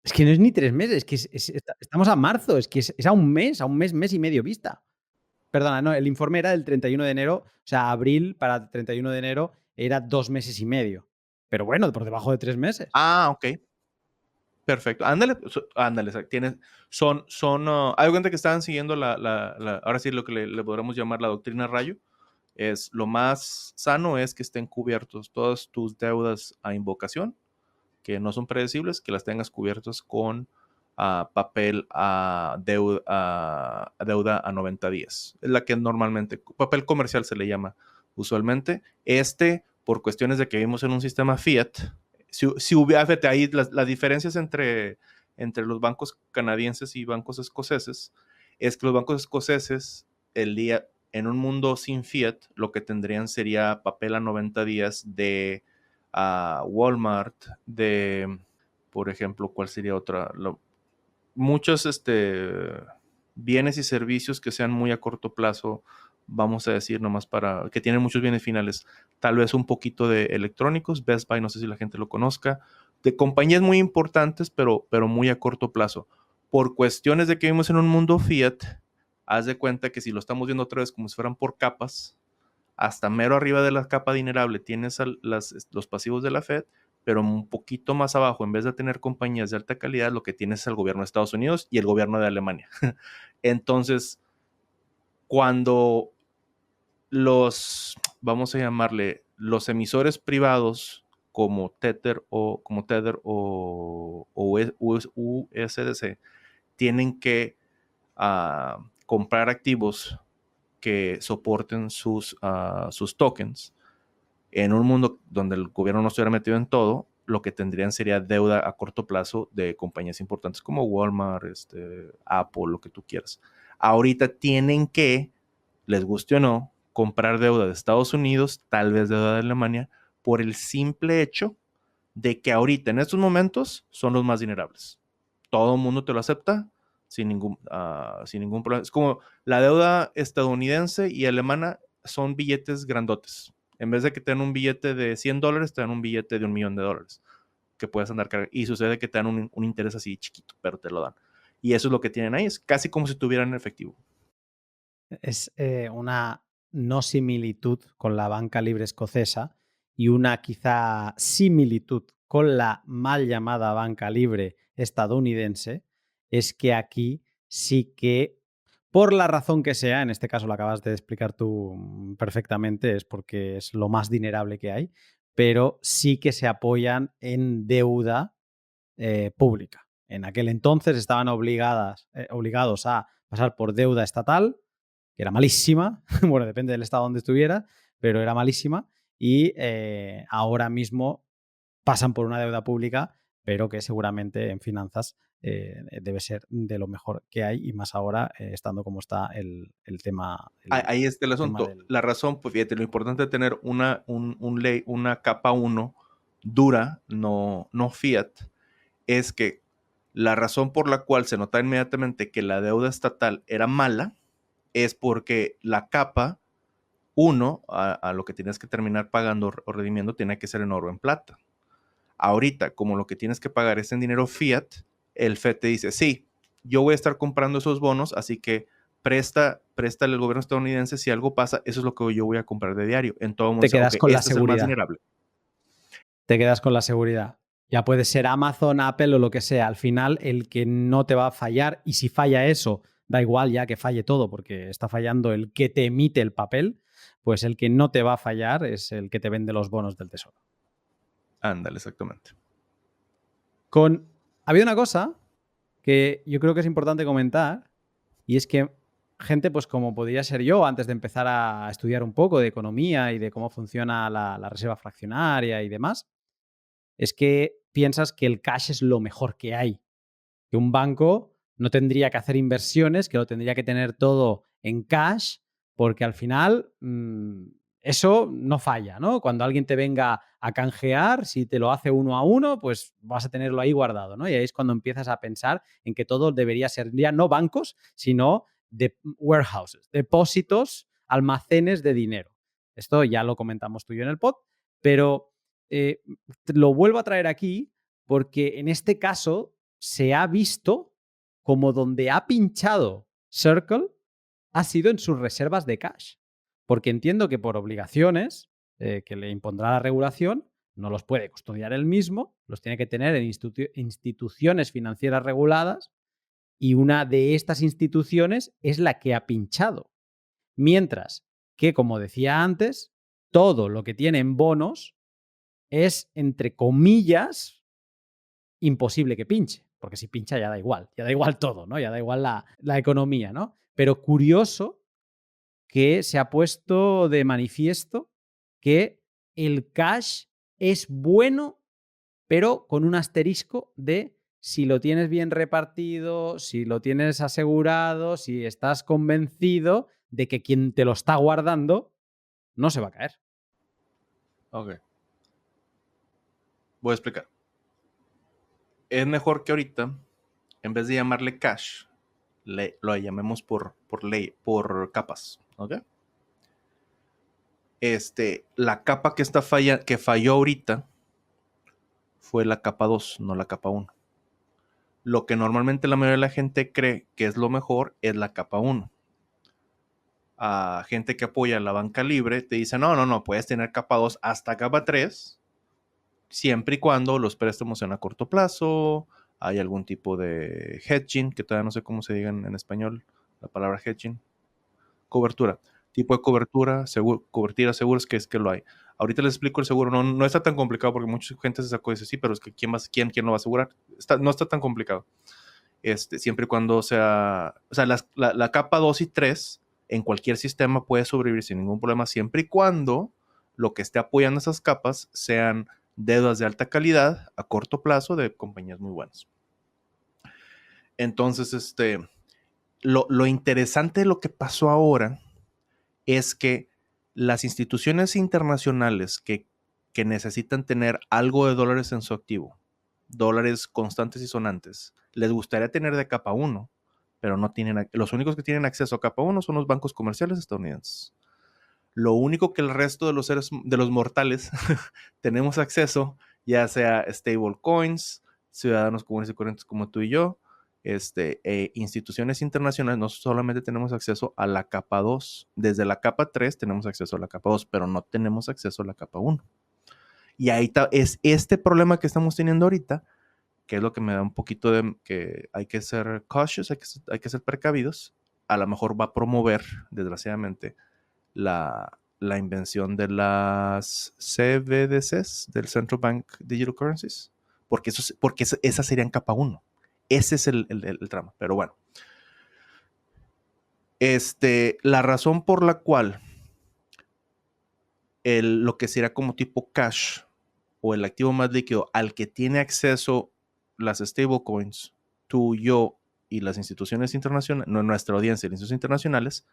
es que no es ni 3 meses, es que estamos a marzo, es que es a un mes y medio vista. Perdona, no, el informe era del 31 de enero, o sea, abril para 31 de enero era 2 meses y medio. Pero bueno, por debajo de 3 meses. Ah, ok. Perfecto. Ándale, ándale, tienes, hay cuenta que estaban siguiendo ahora sí lo que le podríamos llamar la doctrina Rayo. Es lo más sano es que estén cubiertos todas tus deudas a invocación, que no son predecibles, que las tengas cubiertas con papel deuda a 90 días. Es la que normalmente, papel comercial se le llama usualmente. Por cuestiones de que vivimos en un sistema fiat, si hubiera, fíjate, ahí las diferencias entre los bancos canadienses y bancos escoceses, es que los bancos escoceses, en un mundo sin fiat, lo que tendrían sería papel a 90 días de Walmart, por ejemplo, ¿cuál sería otra? Muchos bienes y servicios que sean muy a corto plazo, vamos a decir, nomás que tienen muchos bienes finales, tal vez un poquito de electrónicos, Best Buy, no sé si la gente lo conozca, de compañías muy importantes, pero muy a corto plazo. Por cuestiones de que vivimos en un mundo fiat, haz de cuenta que si lo estamos viendo otra vez como si fueran por capas, hasta mero arriba de la capa adinerable tienes los pasivos de la Fed, pero un poquito más abajo, en vez de tener compañías de alta calidad, lo que tienes es el gobierno de Estados Unidos y el gobierno de Alemania. Entonces, cuando vamos a llamarle, los emisores privados como Tether o USDC tienen que comprar activos que soporten sus tokens. En un mundo donde el gobierno no estuviera metido en todo, lo que tendrían sería deuda a corto plazo de compañías importantes como Walmart, Apple, lo que tú quieras. Ahorita tienen que, les guste o no, comprar deuda de Estados Unidos, tal vez deuda de Alemania, por el simple hecho de que ahorita, en estos momentos, son los más dinerables. Todo el mundo te lo acepta sin ningún problema. Es como la deuda estadounidense y alemana son billetes grandotes. En vez de que te den un billete de $100, te dan un billete de $1,000,000 que puedes andar cargando. Y sucede que te dan un interés así chiquito, pero te lo dan. Y eso es lo que tienen ahí. Es casi como si tuvieran efectivo. Es una no similitud con la banca libre escocesa y una quizá similitud con la mal llamada banca libre estadounidense, es que aquí sí que, por la razón que sea, en este caso lo acabas de explicar tú perfectamente, es porque es lo más dinerable que hay, pero sí que se apoyan en deuda pública. En aquel entonces estaban obligados a pasar por deuda estatal, que era malísima, bueno, depende del estado donde estuviera, pero era malísima, y ahora mismo pasan por una deuda pública, pero que seguramente en finanzas debe ser de lo mejor que hay, y más ahora estando como está el tema. Ahí está el asunto. La razón, pues fíjate, lo importante de tener una capa 1 dura, no fiat, es que la razón por la cual se nota inmediatamente que la deuda estatal era mala es porque la capa 1, a lo que tienes que terminar pagando o redimiendo, tiene que ser en oro o en plata. Ahorita, como lo que tienes que pagar es en dinero fiat, el FED te dice, sí, yo voy a estar comprando esos bonos, así que préstale al gobierno estadounidense, si algo pasa, eso es lo que yo voy a comprar de diario. En todo mundo te quedas okay, con la este es el más seguridad. dinerable. Te quedas con la seguridad. Ya puede ser Amazon, Apple o lo que sea. Al final, el que no te va a fallar, y si falla eso, da igual ya que falle todo, porque está fallando el que te emite el papel, pues el que no te va a fallar es el que te vende los bonos del tesoro. Ándale, exactamente. Había una cosa que yo creo que es importante comentar, y es que gente, pues como podría ser yo, antes de empezar a estudiar un poco de economía y de cómo funciona la reserva fraccionaria y demás, es que piensas que el cash es lo mejor que hay. Que un banco no tendría que hacer inversiones, que lo tendría que tener todo en cash, porque al final eso no falla, ¿no? Cuando alguien te venga a canjear, si te lo hace uno a uno, pues vas a tenerlo ahí guardado, ¿no? Y ahí es cuando empiezas a pensar en que todo debería ser ya no bancos, sino de warehouses, depósitos, almacenes de dinero. Esto ya lo comentamos tú y yo en el pod, pero lo vuelvo a traer aquí porque en este caso se ha visto como donde ha pinchado Circle ha sido en sus reservas de cash. Porque entiendo que por obligaciones que le impondrá la regulación, no los puede custodiar él mismo, los tiene que tener en instituciones financieras reguladas y una de estas instituciones es la que ha pinchado. Mientras que, como decía antes, todo lo que tiene en bonos es, entre comillas, imposible que pinche, porque si pincha ya da igual todo, ¿no? Ya da igual la economía, ¿no? Pero curioso que se ha puesto de manifiesto que el cash es bueno, pero con un asterisco de si lo tienes bien repartido, si lo tienes asegurado, si estás convencido de que quien te lo está guardando no se va a caer. Ok. Voy a explicar. Es mejor que ahorita, en vez de llamarle cash, lo llamemos por ley, por capas. ¿Ok? La capa que falló ahorita fue la capa 2, no la capa 1. Lo que normalmente la mayoría de la gente cree que es lo mejor es la capa 1. A gente que apoya la banca libre te dice, no, puedes tener capa 2 hasta capa 3, siempre y cuando los préstamos sean a corto plazo, hay algún tipo de hedging, que todavía no sé cómo se diga en español la palabra hedging, cobertura, tipo de cobertura, cobertura seguros, que es que lo hay. Ahorita les explico el seguro, no está tan complicado porque mucha gente se sacó y dice, sí, pero es que ¿quién lo va a asegurar? No está tan complicado. Siempre y cuando sea, o sea, la capa 2 y 3 en cualquier sistema puede sobrevivir sin ningún problema, siempre y cuando lo que esté apoyando esas capas sean deudas de alta calidad a corto plazo de compañías muy buenas. Entonces, lo interesante de lo que pasó ahora es que las instituciones internacionales que necesitan tener algo de dólares en su activo, dólares constantes y sonantes, les gustaría tener de capa 1, pero no tienen, los únicos que tienen acceso a capa 1 son los bancos comerciales estadounidenses. Lo único que el resto de los mortales tenemos acceso, ya sea stablecoins, ciudadanos comunes y corrientes como tú y yo, instituciones internacionales, no solamente tenemos acceso a la capa 2, desde la capa 3 tenemos acceso a la capa 2, pero no tenemos acceso a la capa 1. Y ahí es este problema que estamos teniendo ahorita, que es lo que me da un poquito de que hay que ser cautious, hay que ser precavidos. A lo mejor va a promover, desgraciadamente, la invención de las CBDCs, del Central Bank Digital Currencies, porque esas serían capa 1. Ese es el trama, pero bueno. La razón por la cual lo que sería como tipo cash o el activo más líquido al que tiene acceso las stablecoins, tú, yo y las instituciones internacionales, nuestra audiencia y las instituciones internacionales,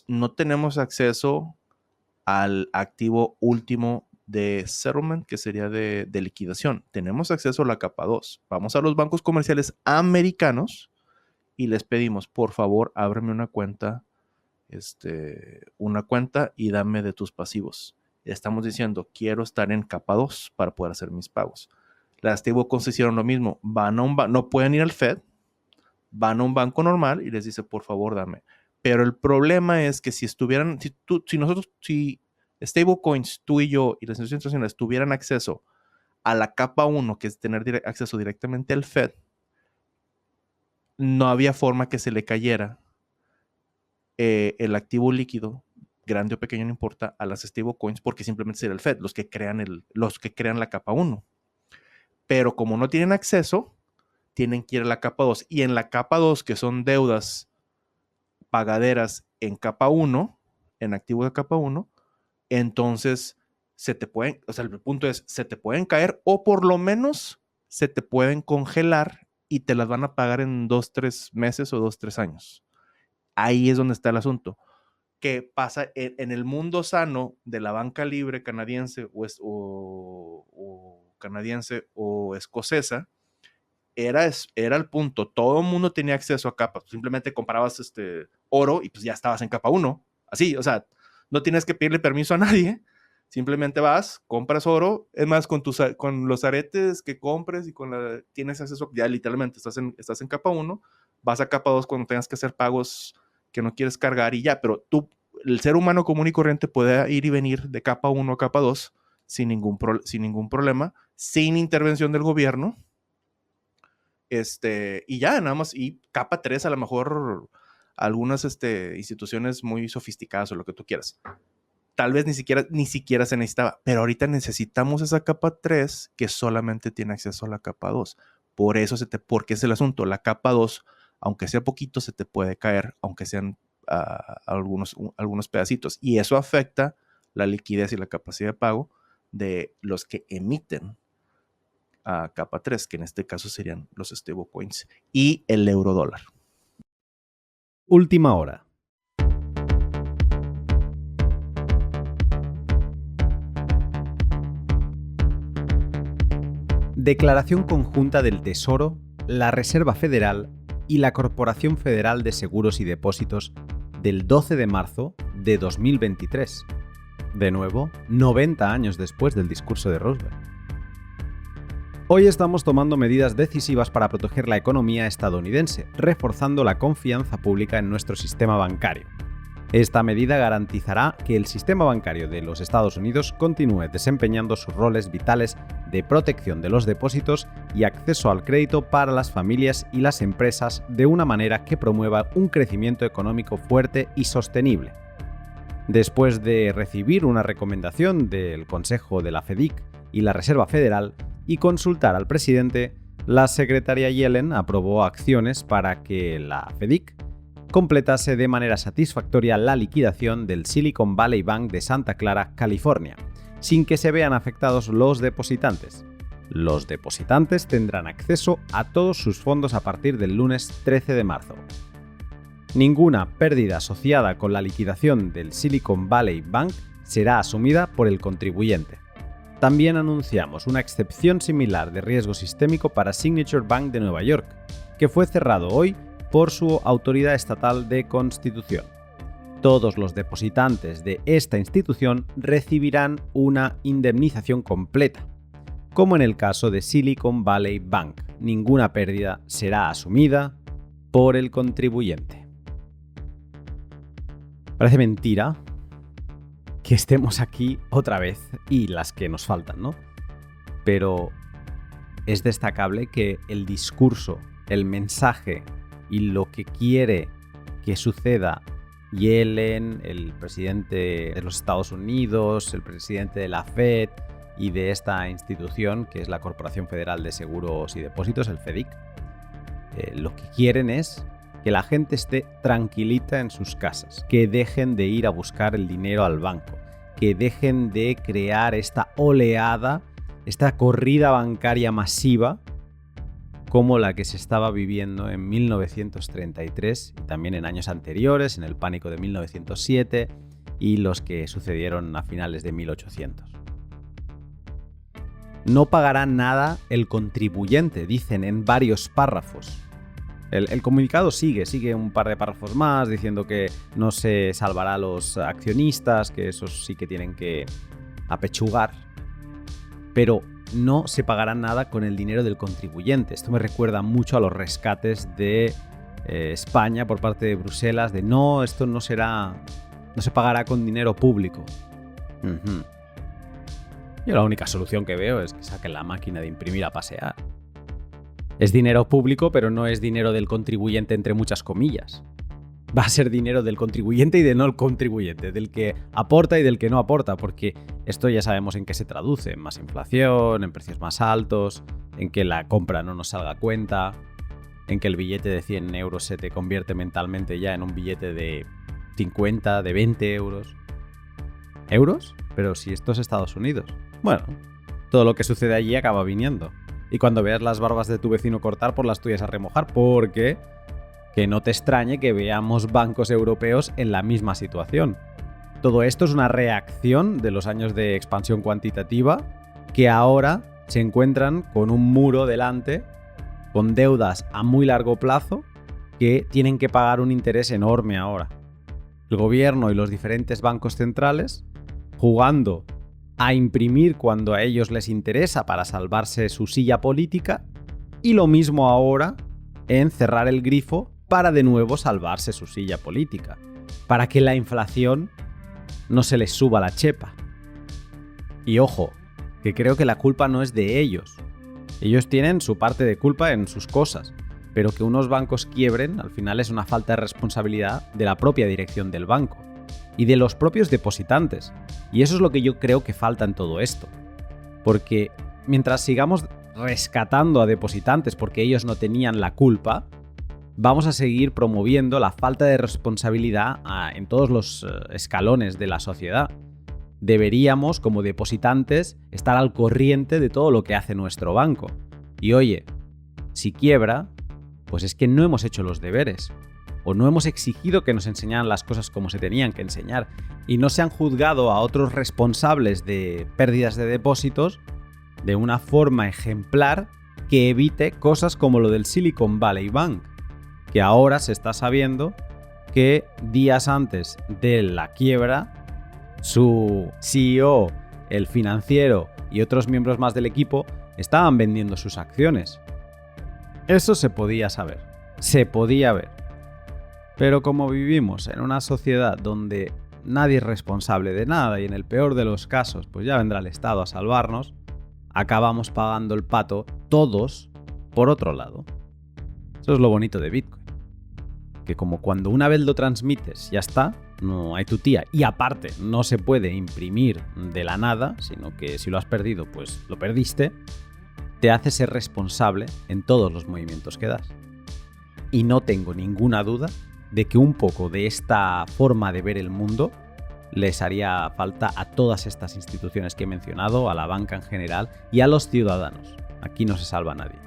no tenemos acceso al activo último de settlement, que sería de liquidación. Tenemos acceso a la capa 2. Vamos a los bancos comerciales americanos y les pedimos, por favor, ábreme una cuenta y dame de tus pasivos. Estamos diciendo, quiero estar en capa 2 para poder hacer mis pagos. Las stablecoins hicieron lo mismo. No pueden ir al Fed, van a un banco normal y les dice, por favor, dame. Pero el problema es que si stablecoins, tú y yo y las instituciones internacionales tuvieran acceso a la capa 1, que es tener acceso directamente al Fed, no había forma que se le cayera el activo líquido, grande o pequeño, no importa, a las stablecoins, porque simplemente sería el Fed los que crean la capa 1. Pero como no tienen acceso, tienen que ir a la capa 2. Y en la capa 2, que son deudas pagaderas en capa 1, en activo de capa 1, entonces se te pueden, o sea, el punto es, se te pueden caer o por lo menos se te pueden congelar y te las van a pagar en 2-3 meses o 2-3 años. Ahí es donde está el asunto. Que pasa en el mundo sano de la banca libre canadiense o canadiense o escocesa, era el punto. Todo el mundo tenía acceso a capas. Simplemente comprabas oro y pues ya estabas en capa 1. Así, o sea, no tienes que pedirle permiso a nadie. Simplemente vas, compras oro. Es más, con los aretes que compres y tienes acceso, ya literalmente estás en capa 1. Vas a capa 2 cuando tengas que hacer pagos que no quieres cargar y ya. Pero el ser humano común y corriente puede ir y venir de capa 1 a capa 2 sin ningún problema, sin intervención del gobierno. Y ya, nada más, y capa 3 a lo mejor algunas instituciones muy sofisticadas o lo que tú quieras. Tal vez ni siquiera se necesitaba, pero ahorita necesitamos esa capa 3 que solamente tiene acceso a la capa 2. Por eso porque es el asunto, la capa 2, aunque sea poquito, se te puede caer, aunque sean algunos pedacitos. Y eso afecta la liquidez y la capacidad de pago de los que emiten a capa 3, que en este caso serían los stablecoins y el eurodólar. Última hora. Declaración conjunta del Tesoro, la Reserva Federal y la Corporación Federal de Seguros y Depósitos del 12 de marzo de 2023. De nuevo, 90 años después del discurso de Roosevelt. Hoy estamos tomando medidas decisivas para proteger la economía estadounidense, reforzando la confianza pública en nuestro sistema bancario. Esta medida garantizará que el sistema bancario de los Estados Unidos continúe desempeñando sus roles vitales de protección de los depósitos y acceso al crédito para las familias y las empresas de una manera que promueva un crecimiento económico fuerte y sostenible. Después de recibir una recomendación del Consejo de la FEDIC y la Reserva Federal y consultar al presidente, la secretaria Yellen aprobó acciones para que la FEDIC completase de manera satisfactoria la liquidación del Silicon Valley Bank de Santa Clara, California, sin que se vean afectados los depositantes. Los depositantes tendrán acceso a todos sus fondos a partir del lunes 13 de marzo. Ninguna pérdida asociada con la liquidación del Silicon Valley Bank será asumida por el contribuyente. También anunciamos una excepción similar de riesgo sistémico para Signature Bank de Nueva York, que fue cerrado hoy por su autoridad estatal de constitución. Todos los depositantes de esta institución recibirán una indemnización completa. Como en el caso de Silicon Valley Bank, ninguna pérdida será asumida por el contribuyente. Parece mentira que estemos aquí otra vez y las que nos faltan, ¿no? Pero es destacable que el discurso, el mensaje y lo que quiere que suceda Yellen, el presidente de los Estados Unidos, el presidente de la Fed y de esta institución que es la Corporación Federal de Seguros y Depósitos, el FEDIC, lo que quieren es que la gente esté tranquilita en sus casas, que dejen de ir a buscar el dinero al banco, que dejen de crear esta oleada, esta corrida bancaria masiva como la que se estaba viviendo en 1933 y también en años anteriores, en el pánico de 1907 y los que sucedieron a finales de 1800. No pagará nada el contribuyente, dicen en varios párrafos. El comunicado sigue un par de párrafos más diciendo que no se salvará a los accionistas, que esos sí que tienen que apechugar, pero no se pagará nada con el dinero del contribuyente. Esto me recuerda mucho a los rescates de España por parte de Bruselas, de no, esto no se pagará con dinero público. Yo la única solución que veo es que saquen la máquina de imprimir a pasear. Es dinero público, pero no es dinero del contribuyente entre muchas comillas. Va a ser dinero del contribuyente y de no el contribuyente, del que aporta y del que no aporta, porque esto ya sabemos en qué se traduce, en más inflación, en precios más altos, en que la compra no nos salga a cuenta, en que el billete de 100 euros se te convierte mentalmente ya en un billete de 50, de 20 euros. ¿Euros? Pero si esto es Estados Unidos. Bueno, todo lo que sucede allí acaba viniendo. Y cuando veas las barbas de tu vecino cortar, por las tuyas a remojar, porque que no te extrañe que veamos bancos europeos en la misma situación. Todo esto es una reacción de los años de expansión cuantitativa que ahora se encuentran con un muro delante, con deudas a muy largo plazo que tienen que pagar un interés enorme ahora. El gobierno y los diferentes bancos centrales jugando a imprimir cuando a ellos les interesa para salvarse su silla política, y lo mismo ahora en cerrar el grifo para de nuevo salvarse su silla política, para que la inflación no se les suba la chepa. Y ojo, que creo que la culpa no es de ellos. Ellos tienen su parte de culpa en sus cosas, pero que unos bancos quiebren al final es una falta de responsabilidad de la propia dirección del banco y de los propios depositantes. Y eso es lo que yo creo que falta en todo esto. Porque mientras sigamos rescatando a depositantes porque ellos no tenían la culpa, vamos a seguir promoviendo la falta de responsabilidad en todos los escalones de la sociedad. Deberíamos, como depositantes, estar al corriente de todo lo que hace nuestro banco. Y oye, si quiebra, pues es que no hemos hecho los deberes. O no hemos exigido que nos enseñaran las cosas como se tenían que enseñar. Y no se han juzgado a otros responsables de pérdidas de depósitos de una forma ejemplar que evite cosas como lo del Silicon Valley Bank, que ahora se está sabiendo que días antes de la quiebra, su CEO, el financiero y otros miembros más del equipo estaban vendiendo sus acciones. Eso se podía saber, se podía ver. Pero como vivimos en una sociedad donde nadie es responsable de nada y en el peor de los casos pues ya vendrá el Estado a salvarnos, acabamos pagando el pato todos por otro lado. Eso es lo bonito de Bitcoin. Que como cuando una vez lo transmites ya está, no hay tu tía. Y aparte no se puede imprimir de la nada, sino que si lo has perdido pues lo perdiste, te hace ser responsable en todos los movimientos que das. Y no tengo ninguna duda de que un poco de esta forma de ver el mundo les haría falta a todas estas instituciones que he mencionado, a la banca en general y a los ciudadanos. Aquí no se salva nadie.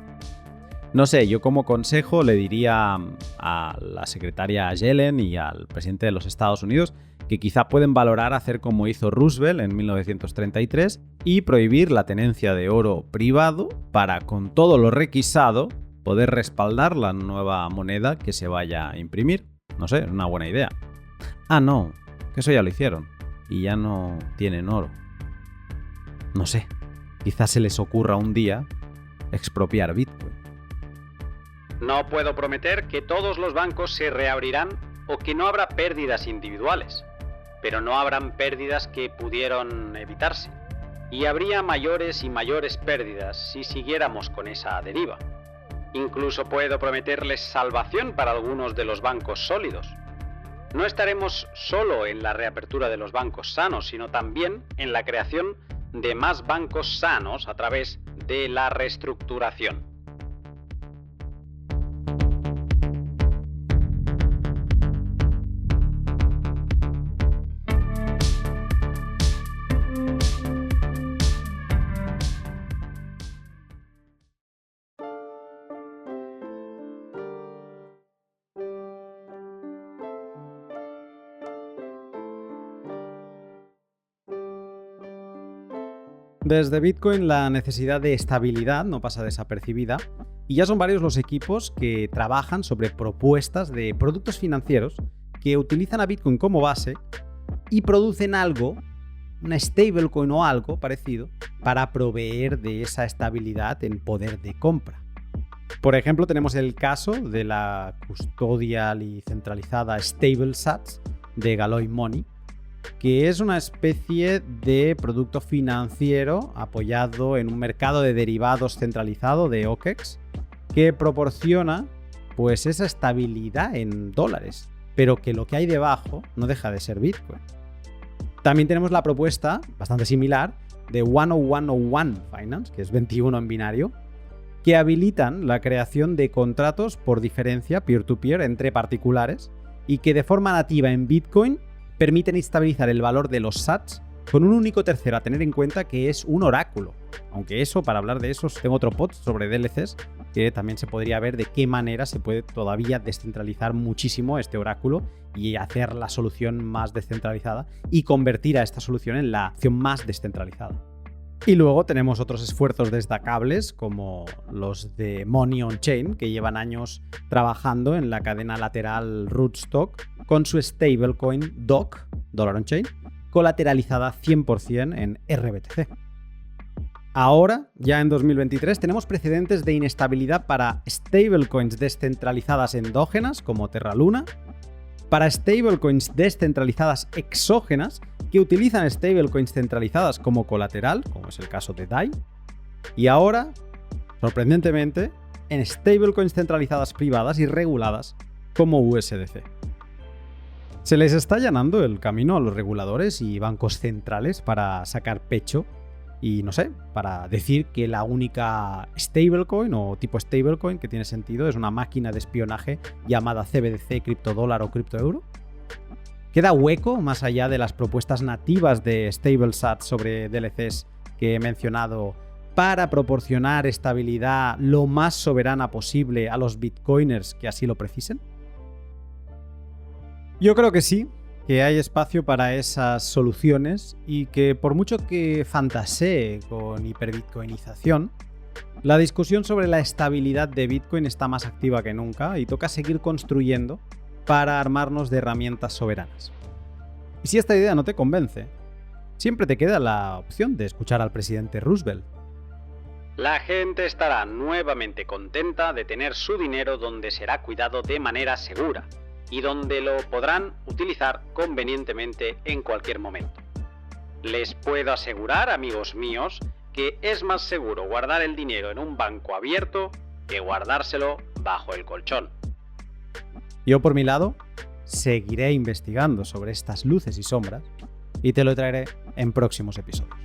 No sé, yo como consejo le diría a la secretaria Yellen y al presidente de los Estados Unidos que quizá pueden valorar hacer como hizo Roosevelt en 1933 y prohibir la tenencia de oro privado para, con todo lo requisado, poder respaldar la nueva moneda que se vaya a imprimir. No sé, es una buena idea. Ah, no, que eso ya lo hicieron y ya no tienen oro. No sé, quizás se les ocurra un día expropiar Bitcoin. No puedo prometer que todos los bancos se reabrirán o que no habrá pérdidas individuales, pero no habrán pérdidas que pudieron evitarse. Y habría mayores y mayores pérdidas si siguiéramos con esa deriva. Incluso puedo prometerles salvación para algunos de los bancos sólidos. No estaremos solo en la reapertura de los bancos sanos, sino también en la creación de más bancos sanos a través de la reestructuración. Desde Bitcoin la necesidad de estabilidad no pasa desapercibida y ya son varios los equipos que trabajan sobre propuestas de productos financieros que utilizan a Bitcoin como base y producen algo, una stablecoin o algo parecido, para proveer de esa estabilidad en poder de compra. Por ejemplo, tenemos el caso de la custodial y centralizada StableSats de Galoy Money, que es una especie de producto financiero apoyado en un mercado de derivados centralizado de OKEX que proporciona pues esa estabilidad en dólares, pero que lo que hay debajo no deja de ser Bitcoin. También tenemos la propuesta bastante similar de 10101 Finance, que es 21 en binario, que habilitan la creación de contratos por diferencia peer-to-peer entre particulares y que de forma nativa en Bitcoin permiten estabilizar el valor de los sats con un único tercero a tener en cuenta que es un oráculo. Aunque eso, para hablar de eso, tengo otro pod sobre DLCs, que también se podría ver de qué manera se puede todavía descentralizar muchísimo este oráculo y hacer la solución más descentralizada y convertir a esta solución en la opción más descentralizada. Y luego tenemos otros esfuerzos destacables como los de Money on Chain, que llevan años trabajando en la cadena lateral Rootstock con su stablecoin DOC, Dollar on Chain, colateralizada 100% en RBTC. Ahora, ya en 2023, tenemos precedentes de inestabilidad para stablecoins descentralizadas endógenas como Terra Luna, para stablecoins descentralizadas exógenas que utilizan stablecoins centralizadas como colateral, como es el caso de DAI, y ahora, sorprendentemente, en stablecoins centralizadas privadas y reguladas como USDC. Se les está allanando el camino a los reguladores y bancos centrales para sacar pecho y, no sé, para decir que la única stablecoin o tipo stablecoin que tiene sentido es una máquina de espionaje llamada CBDC, criptodólar o criptoeuro. ¿Queda hueco más allá de las propuestas nativas de StableSat sobre DLCs que he mencionado para proporcionar estabilidad lo más soberana posible a los bitcoiners que así lo precisen? Yo creo que sí, que hay espacio para esas soluciones y que por mucho que fantasee con hiperbitcoinización, la discusión sobre la estabilidad de Bitcoin está más activa que nunca y toca seguir construyendo para armarnos de herramientas soberanas. Y si esta idea no te convence, siempre te queda la opción de escuchar al presidente Roosevelt. La gente estará nuevamente contenta de tener su dinero donde será cuidado de manera segura y donde lo podrán utilizar convenientemente en cualquier momento. Les puedo asegurar, amigos míos, que es más seguro guardar el dinero en un banco abierto que guardárselo bajo el colchón. Yo, por mi lado, seguiré investigando sobre estas luces y sombras y te lo traeré en próximos episodios.